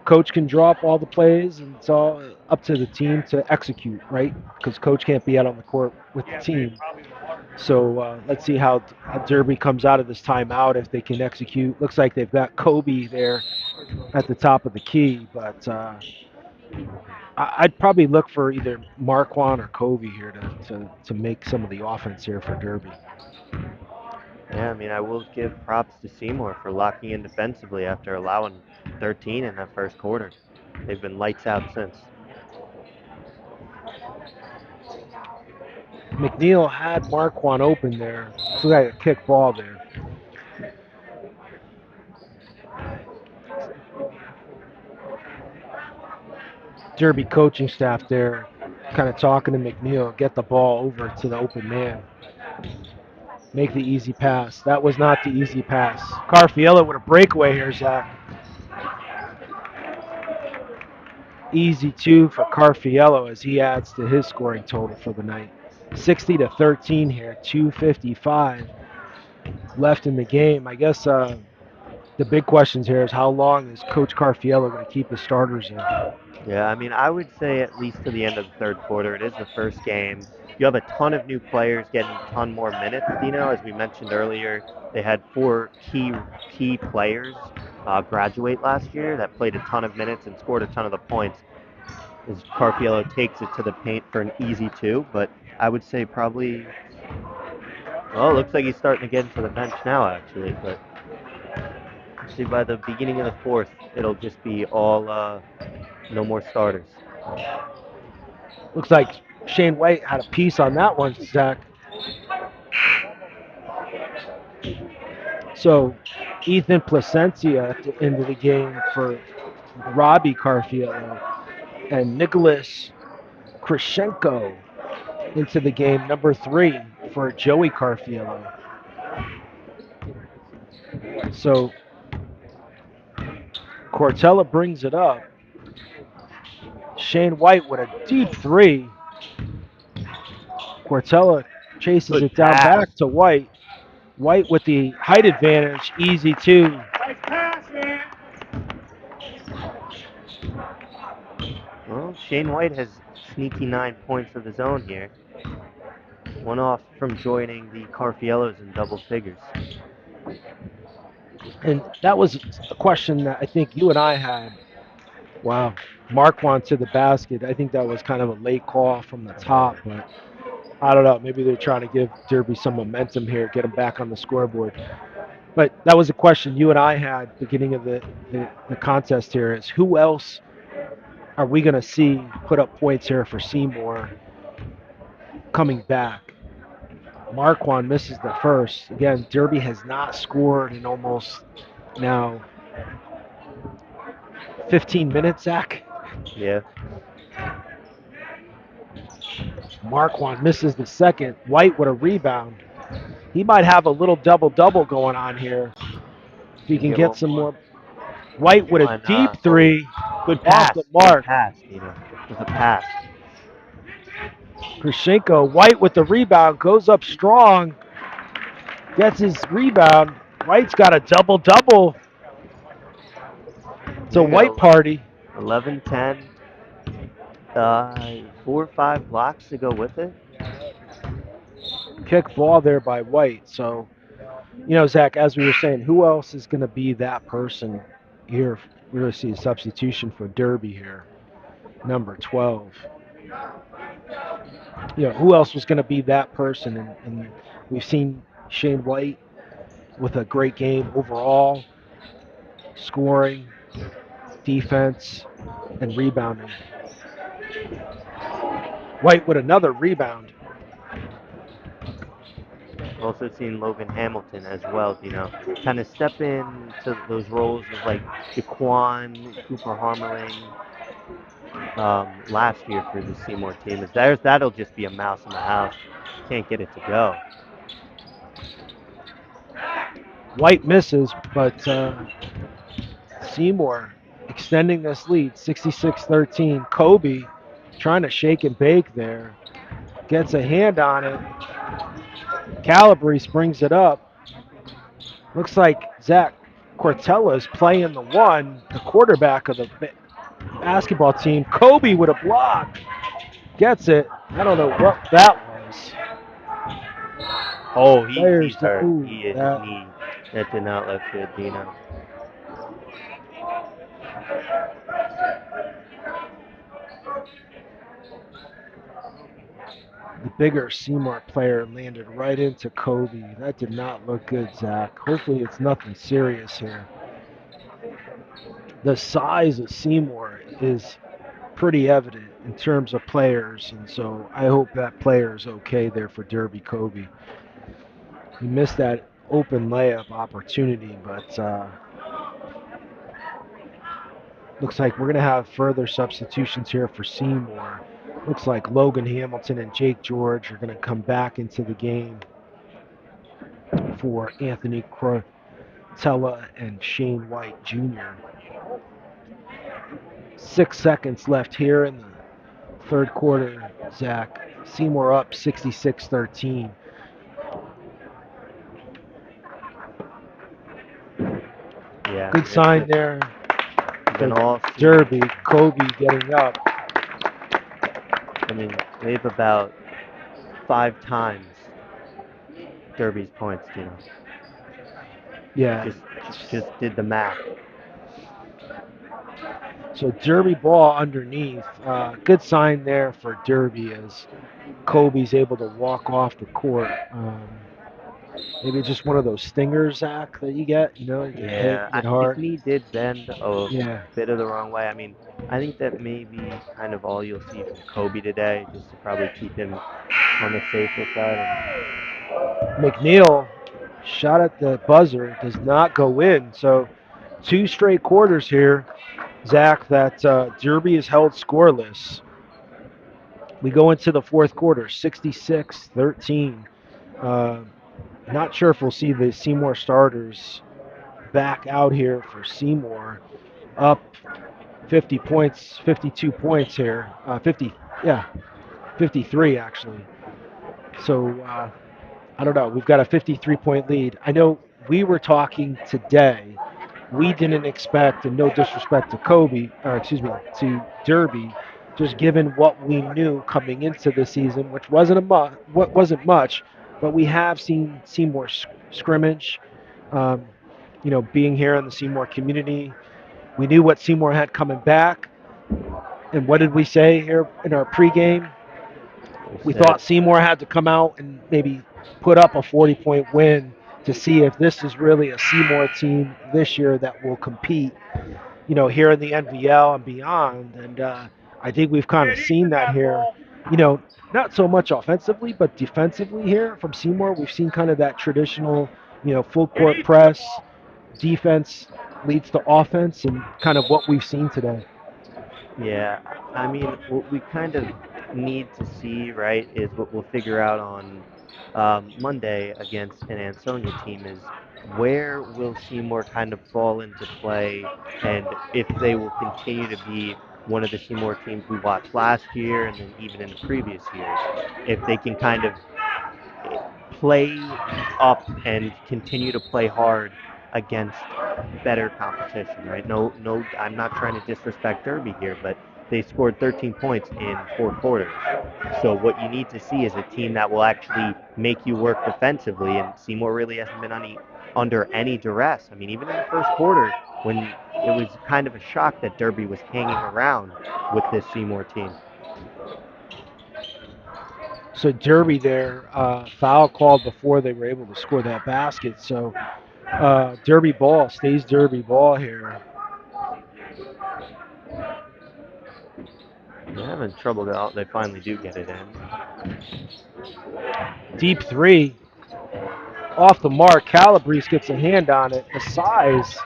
coach can draw up all the plays, and it's all up to the team to execute, right? Because coach can't be out on the court with the team. So let's see how Derby comes out of this timeout, if they can execute. Looks like they've got Kobe there at the top of the key, but I'd probably look for either Marquand or Kobe here to make some of the offense here for Derby. Yeah, I mean, I will give props to Seymour for locking in defensively after allowing 13 in that first quarter. They've been lights out since. McNeil had Marquand open there. So they had a kick ball there. Derby coaching staff there kind of talking to McNeil, get the ball over to the open man. Make the easy pass. That was not the easy pass. Carfiello with a breakaway here, Zach. Easy two for Carfiello as he adds to his scoring total for the night. 60-13 here, 2:55 left in the game. I guess the big questions here is how long is Coach Carfiello going to keep his starters in? Yeah, I mean, I would say at least to the end of the third quarter. It is the first game. You have a ton of new players getting a ton more minutes, Dino. As we mentioned earlier, they had four key players graduate last year that played a ton of minutes and scored a ton of the points. As Carpiello takes it to the paint for an easy two, but I would say probably. Well, it looks like he's starting to get into the bench now, actually. But see, by the beginning of the fourth, it'll just be all no more starters. Looks like Shane White had a piece on that one, Zach. So Ethan Placencia at the end of the game for Robbie Carfiello and Nicholas Krishenko into the game, number 3 for Joey Carfiello. So Cortella brings it up. Shane White with a deep three. Cortella chases Good it down pass. back to White. White with the height advantage, easy two. Well, Shane White has sneaky 9 points of his own here. One off from joining the Carfiellos in double figures. And that was a question that I think you and I had. Wow. Marquand to the basket. I think that was kind of a late call from the top, but I don't know. Maybe they're trying to give Derby some momentum here, get him back on the scoreboard. But that was a question you and I had beginning of the contest here is who else are we going to see put up points here for Seymour coming back? Marquand misses the first. Again, Derby has not scored in almost now 15 minutes, Zach. Yeah. Marquand misses the second. White with a rebound. He might have a little double-double going on here. If he can get some more. White with a deep three. Good pass. Off the mark. Good pass, Dino. It was a pass. Krishenko, White with the rebound, goes up strong, gets his rebound. White's got a double-double. It's a White party. 11-10. 4 or 5 blocks to go with it. Kick ball there by White. So, you know, Zach, as we were saying, who else is going to be that person here? We're going to see a substitution for Derby here, number 12. You know, who else was going to be that person? And we've seen Shane White with a great game overall, scoring, defense, and rebounding. White with another rebound. Also seen Logan Hamilton as well, you know, kind of step into those roles of like Jaquan, Cooper Harmeling last year for the Seymour team. That'll just be a mouse in the house. Can't get it to go. White misses, but Seymour extending this lead, 66-13. Kobe trying to shake and bake there. Gets a hand on it. Calabrese brings it up. Looks like Zach Cortella is playing the one, the quarterback of the basketball team. Kobe with a block. Gets it. I don't know what that was. Oh, he's hurt. Ooh, He is knee. That did not look good, Dino. The bigger Seymour player landed right into Kobe. That did not look good, Zach. Hopefully it's nothing serious here. The size of Seymour is pretty evident in terms of players, and so I hope that player is okay there for Derby Kobe. He missed that open layup opportunity, but Looks like we're going to have further substitutions here for Seymour. Looks like Logan Hamilton and Jake George are going to come back into the game for Anthony Crotella and Shane White Jr. 6 seconds left here in the third quarter, Zach. Seymour up 66-13. Yeah, Good sign there been for all season. Derby. Kobe getting up. I mean, they've about 5 times Derby's points, Yeah. Just did the math. So Derby ball underneath. Good sign there for Derby as Kobe's able to walk off the court. Maybe just one of those stingers, Zach, that you get. You get hit, Yeah, get his hard. knee did bend a Yeah. bit of the wrong way. I mean, I think that may be kind of all you'll see from Kobe today, just to probably keep him on the safer side. McNeil shot at the buzzer, does not go in. So 2 straight quarters here, Zach, that Derby is held scoreless. We go into the fourth quarter, 66-13. Not sure if we'll see the Seymour starters back out here for Seymour. Up 50 points, 52 points here. 53 actually. So I don't know. We've got a 53-point lead. I know we were talking today. We didn't expect, and no disrespect to to Derby, just given what we knew coming into the season, which wasn't much, but we have seen Seymour scrimmage. Um, being here in the Seymour community, we knew what Seymour had coming back. And what did we say here in our pregame? We thought Seymour had to come out and maybe put up a 40-point win to see if this is really a Seymour team this year that will compete, here in the NVL and beyond. And I think we've kind of seen that here, not so much offensively, but defensively here from Seymour. We've seen kind of that traditional, full court press, defense leads to offense, and kind of what we've seen today. Yeah, I mean, what we kind of need to see, right, is what we'll figure out on Monday against an Ansonia team is where will Seymour kind of fall into play, and if they will continue to be one of the Seymour teams we watched last year and then even in the previous years, if they can kind of play up and continue to play hard against better competition, right? No, I'm not trying to disrespect Derby here, but they scored 13 points in 4 quarters. So what you need to see is a team that will actually make you work defensively, and Seymour really hasn't been under any duress. I mean, even in the first quarter, when it was kind of a shock that Derby was hanging around with this Seymour team. So Derby there, foul called before they were able to score that basket. So Derby ball, stays Derby ball here. They're having trouble. They finally do get it in. Deep three. Off the mark. Calabrese gets a hand on it. The size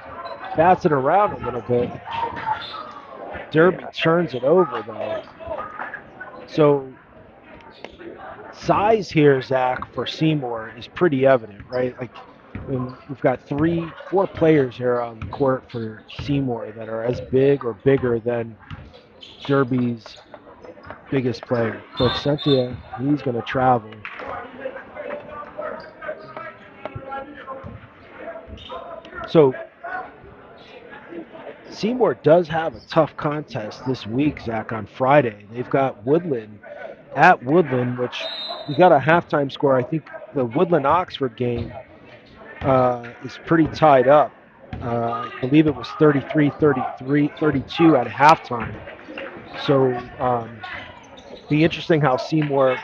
bats it around a little bit. Derby turns it over, though. So size here, Zach, for Seymour is pretty evident, right? Like, we've got 4 players here on the court for Seymour that are as big or bigger than Derby's biggest player. Coach Cynthia, he's going to travel. So Seymour does have a tough contest this week, Zach, on Friday. They've got Woodland at Woodland, which we got a halftime score. I think the Woodland-Oxford game is pretty tied up. I believe it was 32 at halftime. So be interesting how Seymour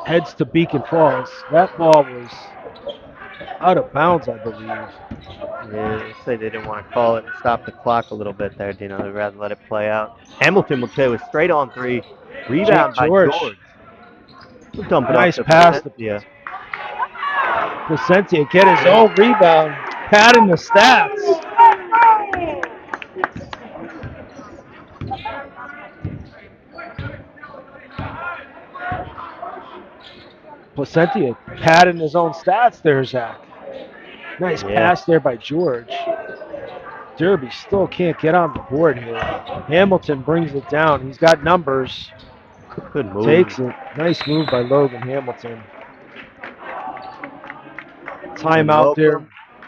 heads to Beacon Falls. That ball was out of bounds, I believe. Yeah, they say they didn't want to call it and stop the clock a little bit there, They'd rather let it play out. Hamilton will play with straight on 3. Rebound by George. We'll dump it nice off pass. Placentia get his own rebound, padding the stats. Placentia padding his own stats there, Zach. Nice Yeah, pass there by George. Derby still can't get on the board here. Hamilton brings it down. He's got numbers. good move. Takes it. Nice move by Logan Hamilton. And Timeout there.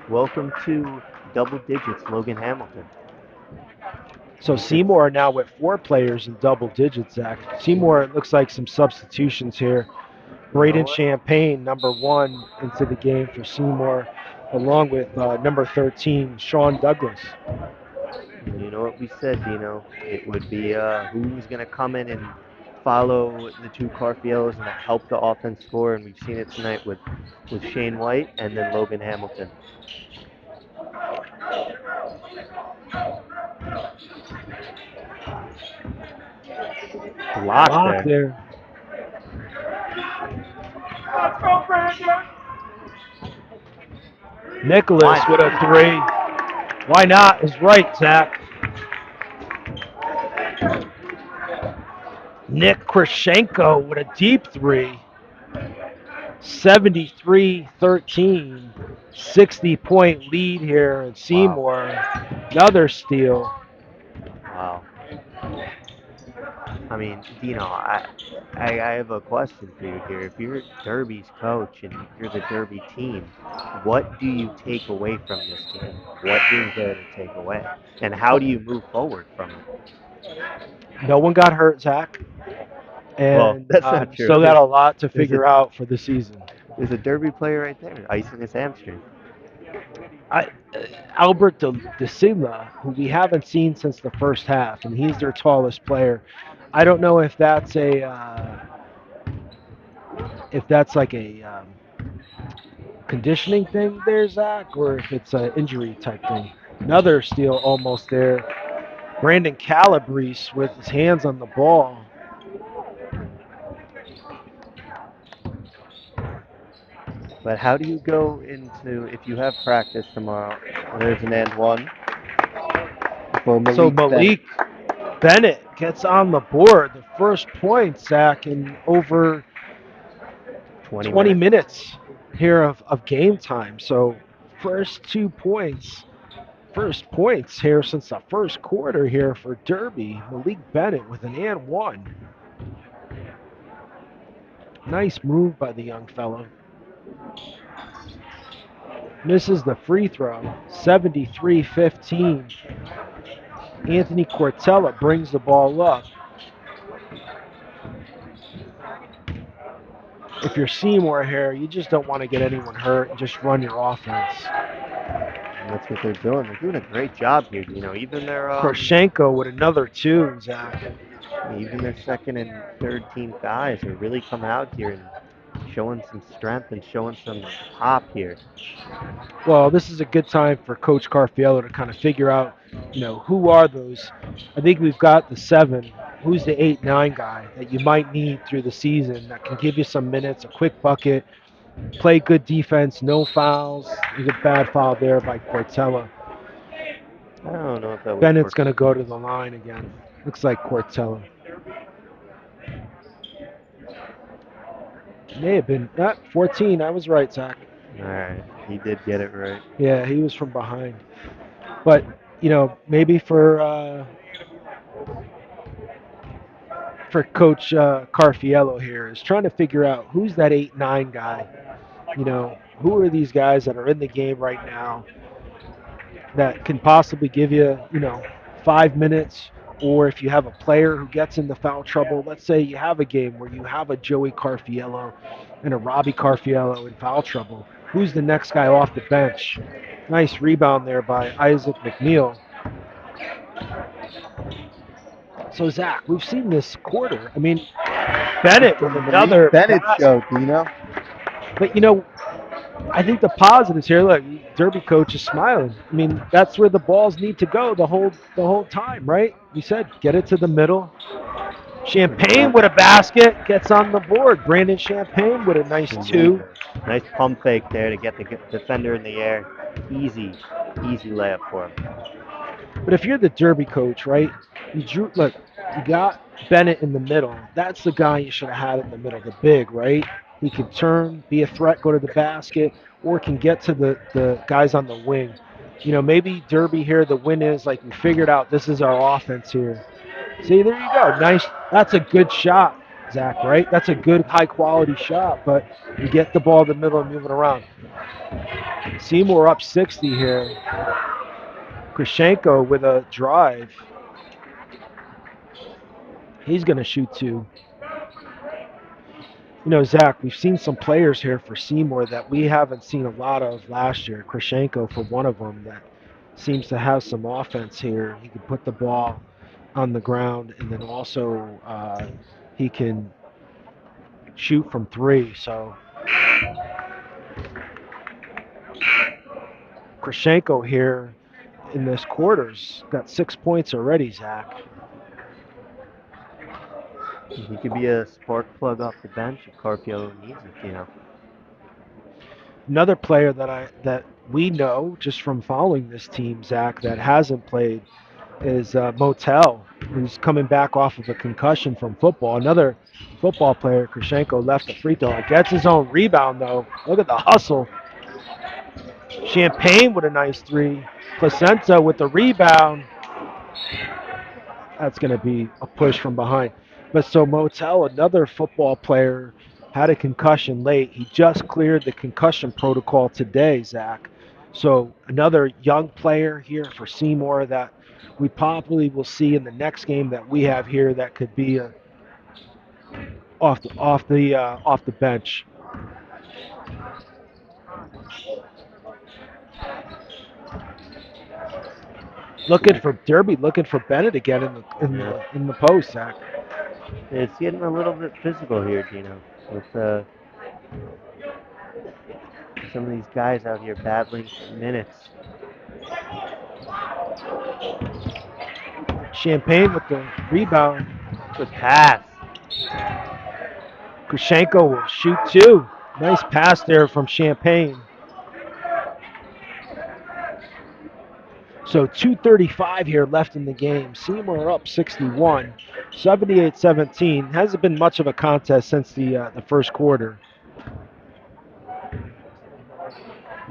welcome to double digits, Logan Hamilton. So He could, Seymour now with 4 players in double digits, Zach. Seymour, it looks like some substitutions here. you know Braden what? Champagne, #1 into the game for Seymour, along with number 13, Sean Douglas. You know what we said, Dino? It would be who's going to come in and follow the two Carfiellos and help the offense score, and we've seen it tonight with Shane White and then Logan Hamilton. Block there. There. Nicholas with a 3. Why not is right, Zach. Nick Krishenko with a deep 3. 73-13. 60-point lead here in Seymour. Another steal. Wow. I mean, Dino, I have a question for you here. If you're Derby's coach and you're the Derby team, what do you take away from this game? What is there to take away? And how do you move forward from it? No one got hurt, Zach. Well, And that's not true. still got a lot to There's figure out for the season. There's a Derby player right there, icing his hamstring. Albert De Silva, who we haven't seen since the first half, and he's their tallest player. I don't know if that's like a conditioning thing there, Zach, or if it's an injury type thing. Another steal almost there. Brandon Calabrese with his hands on the ball. But how do you go into, if you have practice tomorrow, there's an and one for Malik So Malik Bennett gets on the board. The first point, Zach, in over 20 minutes here of game time. So first points here since the first quarter here for Derby. Malik Bennett with an and one. Nice move by the young fellow. Misses the free throw. 73-15. Anthony Cortella brings the ball up. If you're Seymour here, you just don't want to get anyone hurt and just run your offense. And that's what they're doing. They're doing a great job here. You know, even their Poroshenko with another 2, Zach. even their second and third team guys are really come out here and showing some strength and showing some pop here. Well, this is a good time for Coach Carfiello to kind of figure out, who are those. I think we've got the 7. Who's the 8-9 guy that you might need through the season that can give you some minutes, a quick bucket, play good defense, no fouls. There's a bad foul there by Cortella. I don't know if that was Bennett's going to go to the line again. Looks like Cortella. May have been 14. I was right, Zach. All right, he did get it right. Yeah, he was from behind. But, maybe for Coach Carfiello here is trying to figure out who's that 8-9 guy. Who are these guys that are in the game right now that can possibly give you, 5 minutes, or if you have a player who gets into foul trouble, let's say you have a game where you have a Joey Carfiello and a Robbie Carfiello in foul trouble. Who's the next guy off the bench? Nice rebound there by Isaac McNeil. So, Zach, we've seen this quarter. I mean, Bennett with another Bennett pass. show, Dino. But, I think the positives here, look, Derby coach is smiling. I mean, that's where the balls need to go the whole time, right? We said get it to the middle. Champagne with a basket gets on the board. Brandon Champagne with a nice 2. Nice pump fake there to get the defender in the air. Easy layup for him. But if you're the Derby coach, right, Look, you got Bennett in the middle. That's the guy you should have had in the middle, the big, right? He can turn, be a threat, go to the basket, or can get to the guys on the wing. Maybe Derby here, the win is like we figured out this is our offense here. See, there you go. Nice. That's a good shot, Zach, right? That's a good, high quality shot, but you get the ball in the middle and moving around. Seymour up 60 here. Krishenko with a drive. He's going to shoot two. Zach, we've seen some players here for Seymour that we haven't seen a lot of last year. Krishenko for one of them that seems to have some offense here. He can put the ball on the ground, and then also he can shoot from three. So Krishenko here in this quarter's got 6 points already, Zach. He could be a spark plug off the bench if Carpio needs it. Another player that we know just from following this team, Zach, that hasn't played is Motel, who's coming back off of a concussion from football. Another football player, Krishenko, left the free throw. Gets his own rebound, though. Look at the hustle. Champagne with a nice three. Placenta with the rebound. That's going to be a push from behind. But so Motel, another football player, had a concussion late. He just cleared the concussion protocol today, Zach. So another young player here for Seymour that we probably will see in the next game that we have here that could be off the bench. Looking for Derby, looking for Bennett again in the post, Zach. It's getting a little bit physical here, Gino, with some of these guys out here battling for minutes. Champagne with the rebound. Good pass. Krishenko will shoot two. Nice pass there from Champagne. So 2:35 here left in the game. Seymour up 61, 78-17. Hasn't been much of a contest since the first quarter.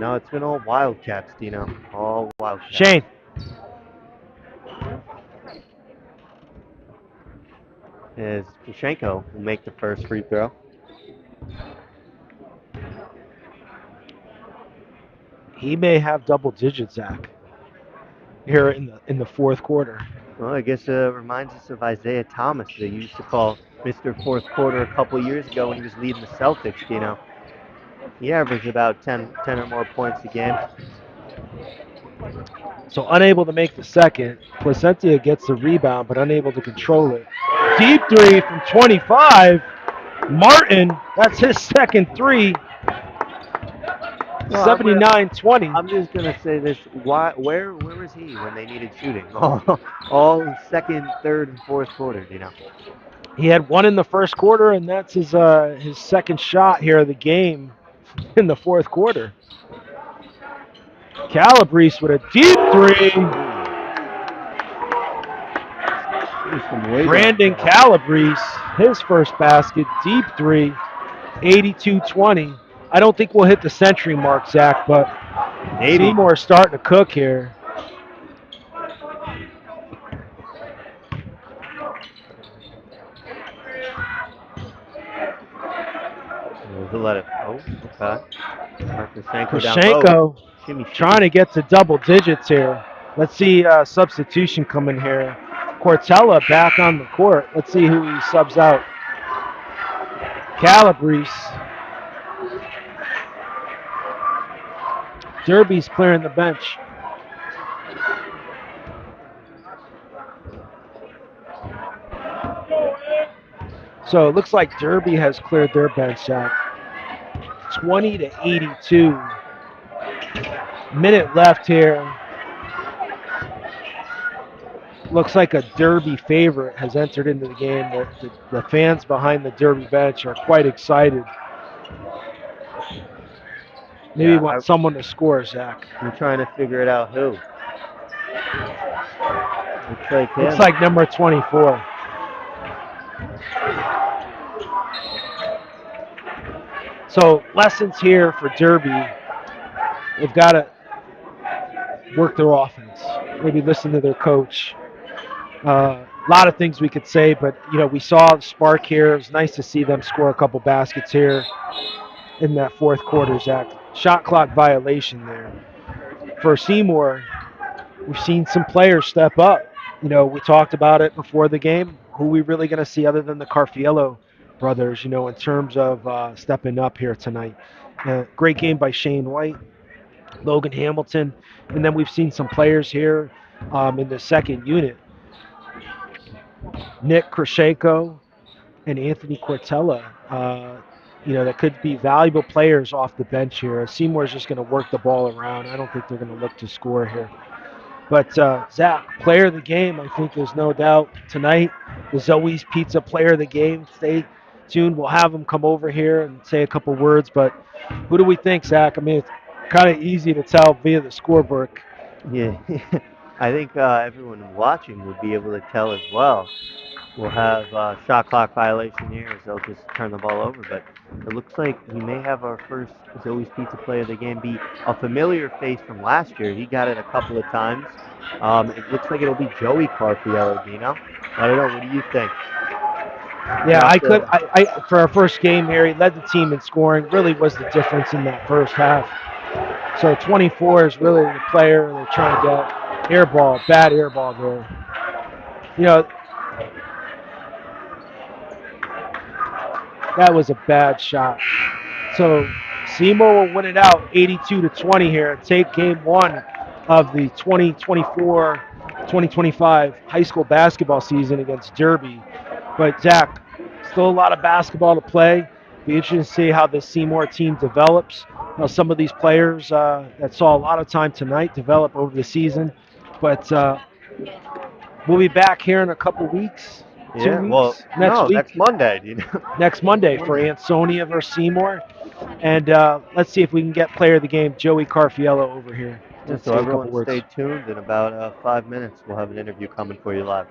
No, it's been all Wildcats, Dino. All Wildcats. Shane. As Krishenko will make the first free throw. He may have double digits, Zach, here in the fourth quarter. Well, I guess it reminds us of Isaiah Thomas. They used to call Mr. Fourth Quarter a couple years ago when he was leading the Celtics, Dino. He averaged about 10 or more points a game. So unable to make the second. Placentia gets the rebound, but unable to control it. Deep three from 25. Martin, that's his second three. 79-20. I'm just gonna say this: where was he when they needed shooting? All second, third, and fourth quarter, He had one in the first quarter, and that's his second shot here of the game in the fourth quarter. Calabrese with a deep three. Brandon Calabrese, his first basket, deep three, 82-20. I don't think we'll hit the century mark, Zach, but Seymour's starting to cook here. Okay. Krishenko trying to get to double digits here. Let's see substitution coming here. Cortella back on the court. Let's see who he subs out. Calabrese. Derby's clearing the bench. So it looks like Derby has cleared their bench, Zach. 20-82. Minute left here. Looks like a Derby favorite has entered into the game. The fans behind the Derby bench are quite excited. Maybe want someone to score, Zach. I'm trying to figure it out who. Looks like Looks him. like number 24. So lessons here for Derby. They've got to work their offense. Maybe listen to their coach. A lot of things we could say, but we saw the spark here. It was nice to see them score a couple baskets here in that fourth quarter. Zach, shot clock violation there for Seymour. We've seen some players step up. We talked about it before the game. Who are we really going to see other than the Carfiello brothers? In terms of stepping up here tonight. Great game by Shane White, Logan Hamilton, and then we've seen some players here in the second unit. Nick Krashenko and Anthony Cortella, that could be valuable players off the bench here. Seymour's just going to work the ball around. I don't think they're going to look to score here. But Zach, player of the game, I think there's no doubt tonight. The Zoe's Pizza player of the game. Stay tuned. We'll have him come over here and say a couple words. But who do we think, Zach? I mean, it's kind of easy to tell via the scorebook. Yeah, I think everyone watching would be able to tell as well. We'll have shot clock violation here as they'll just turn the ball over. But it looks like we may have our first Zoe's Pizza player of the game be a familiar face from last year. He got it a couple of times. It looks like it'll be Joey Carfiello, Dino. I don't know. What do you think? Yeah, Not I could. the I for our first game here, he led the team in scoring. Really was the difference in that first half. So 24 is really the player they're trying to get. Air ball, bad air ball there. You know, that was a bad shot. So Seymour will win it out 82-20 here and take game one of the 2024-2025 high school basketball season against Derby. But Zach, still a lot of basketball to play. Be interesting to see how this Seymour team develops. Some of these players that saw a lot of time tonight develop over the season. But we'll be back here in a couple weeks, two yeah. Well, weeks, next no, week, next Monday. You know, next next Monday for Monday. Ansonia versus Seymour. And let's see if we can get player of the game, Joey Carfiello, over here Yeah, to so say a couple everyone words. stay tuned. In about 5 minutes, we'll have an interview coming for you live.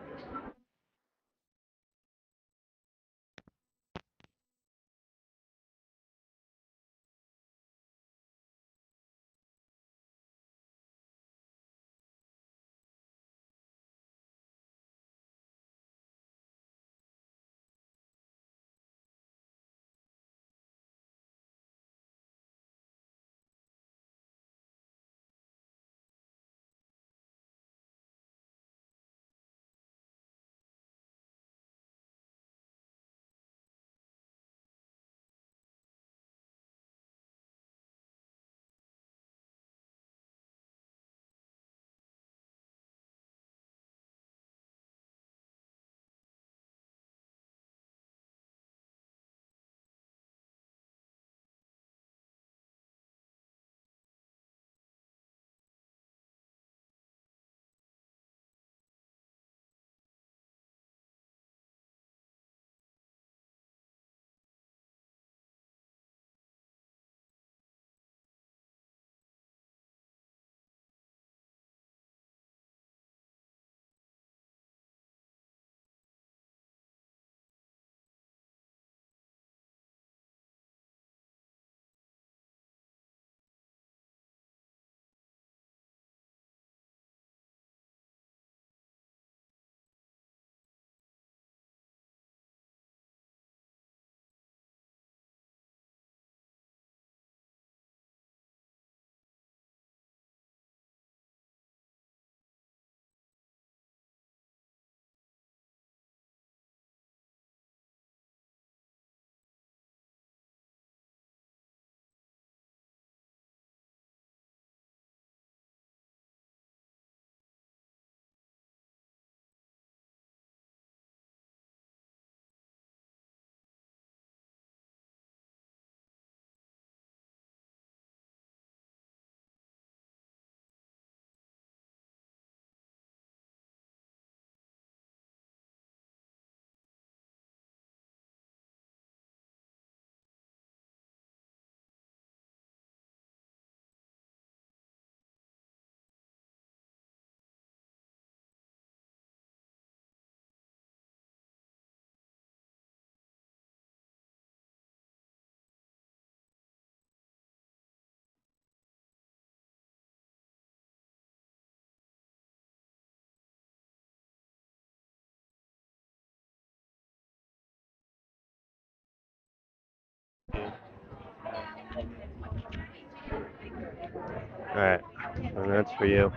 All right, and that's for you. All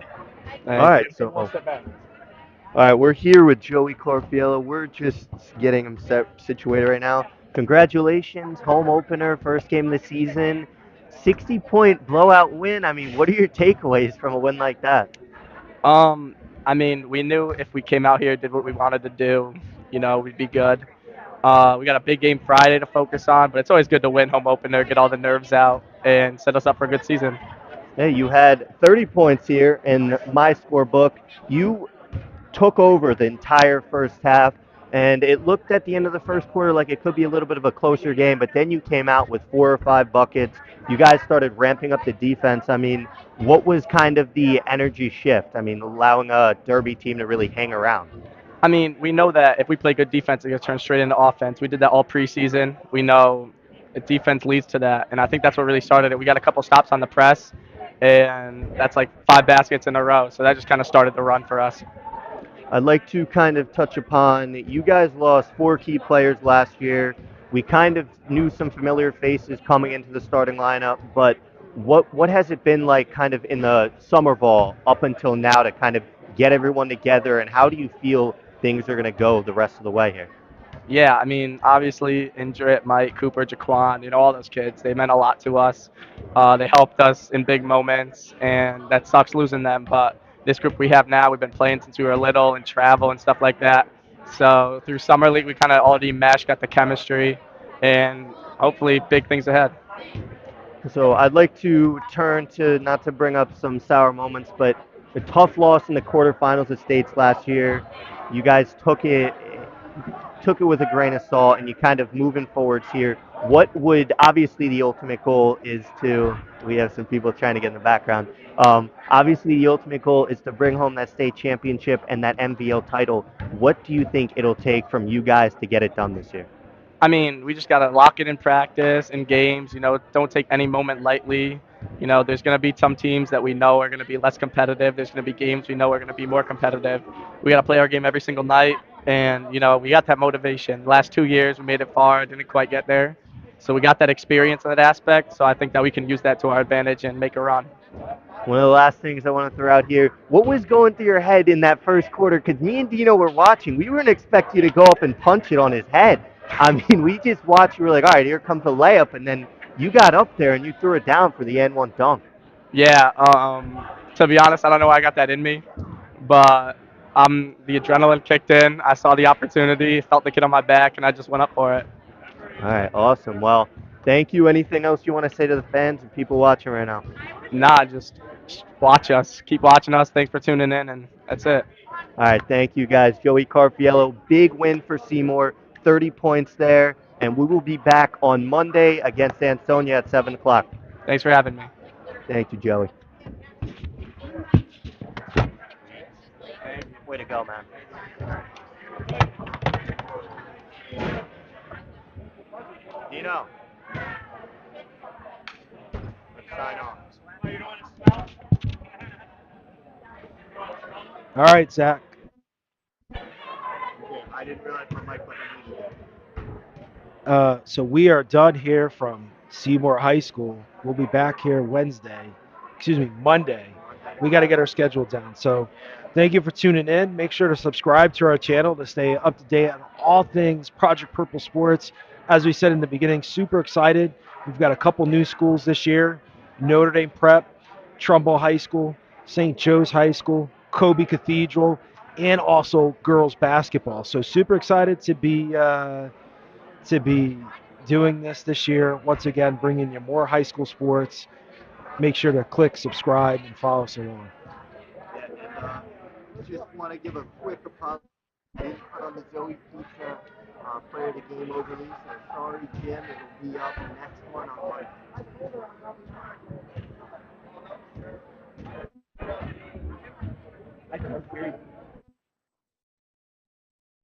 Thank you. right, so all right, we're here with Joey Corfiello. We're just getting him situated right now. Congratulations, home opener, first game of the season, 60-point blowout win. I mean, what are your takeaways from a win like that? Um, I mean, we knew if we came out here, did what we wanted to do, we'd be good. We got a big game Friday to focus on, but it's always good to win home opener, get all the nerves out, and set us up for a good season. Hey, you had 30 points here in my scorebook. You took over the entire first half, and it looked at the end of the first quarter like it could be a little bit of a closer game, but then you came out with 4 or 5 buckets. You guys started ramping up the defense. I mean, what was kind of the energy shift? I mean, allowing a Derby team to really hang around. I mean, we know that if we play good defense, it gets turned straight into offense. We did that all preseason. We know defense leads to that, and I think that's what really started it. We got a couple stops on the press, and that's like 5 baskets in a row. So that just kind of started the run for us. I'd like to kind of touch upon you guys lost 4 key players last year. We kind of knew some familiar faces coming into the starting lineup, but what has it been like kind of in the summer ball up until now to kind of get everyone together, and how do you feel things are going to go the rest of the way here? Yeah, I mean, obviously, Indrit, Mike, Cooper, Jaquan, all those kids, they meant a lot to us. They helped us in big moments, and that sucks losing them. But this group we have now, we've been playing since we were little and travel and stuff like that. So through summer league, we kind of already meshed, got the chemistry, and hopefully big things ahead. So I'd like to turn to, not to bring up some sour moments, but a tough loss in the quarterfinals of states last year. You guys took it with a grain of salt, and you kind of moving forwards here. What would, obviously the ultimate goal is to, we have some people trying to get in the background. Obviously the ultimate goal is to bring home that state championship and that MVL title. What do you think it'll take from you guys to get it done this year? I mean, we just got to lock it in practice, in games. Don't take any moment lightly. There's going to be some teams that we know are going to be less competitive. There's going to be games we know are going to be more competitive. We got to play our game every single night. And, we got that motivation. The last 2 years, we made it far, didn't quite get there. So we got that experience in that aspect. So I think that we can use that to our advantage and make a run. One of the last things I want to throw out here, what was going through your head in that first quarter? Because me and Dino were watching. We weren't expect you to go up and punch it on his head. I mean, we just watched. We were like, all right, here comes the layup. And then you got up there and you threw it down for the N1 dunk. Yeah. To be honest, I don't know why I got that in me. But the adrenaline kicked in. I saw the opportunity, felt the kid on my back, and I just went up for it. All right, awesome. Well, thank you. Anything else you want to say to the fans and people watching right now? Nah, just watch us. Keep watching us. Thanks for tuning in, and that's it. All right, thank you guys. Joey Carfiello, big win for Seymour, 30 points there. And we will be back on Monday against Ansonia at 7 o'clock. Thanks for having me. Thank you, Joey. Thank you. Way to go, man. Dino, let's sign off. All right, Zach. I didn't realize my mic wasn't muted. So we are done here from Seymour High School. We'll be back here Monday. We got to get our schedule down. So thank you for tuning in. Make sure to subscribe to our channel to stay up to date on all things Project Purple Sports. As we said in the beginning, super excited. We've got a couple new schools this year: Notre Dame Prep, Trumbull High School, St. Joe's High School, Kobe Cathedral, and also girls basketball. So super excited to be doing this year. Once again, bringing you more high school sports. Make sure to click subscribe and follow us along. Yeah, and just want to give a quick apology. I didn't put on the Zoe Pizza player of the game over release. So sorry, Jim. It'll be up next one on Monday.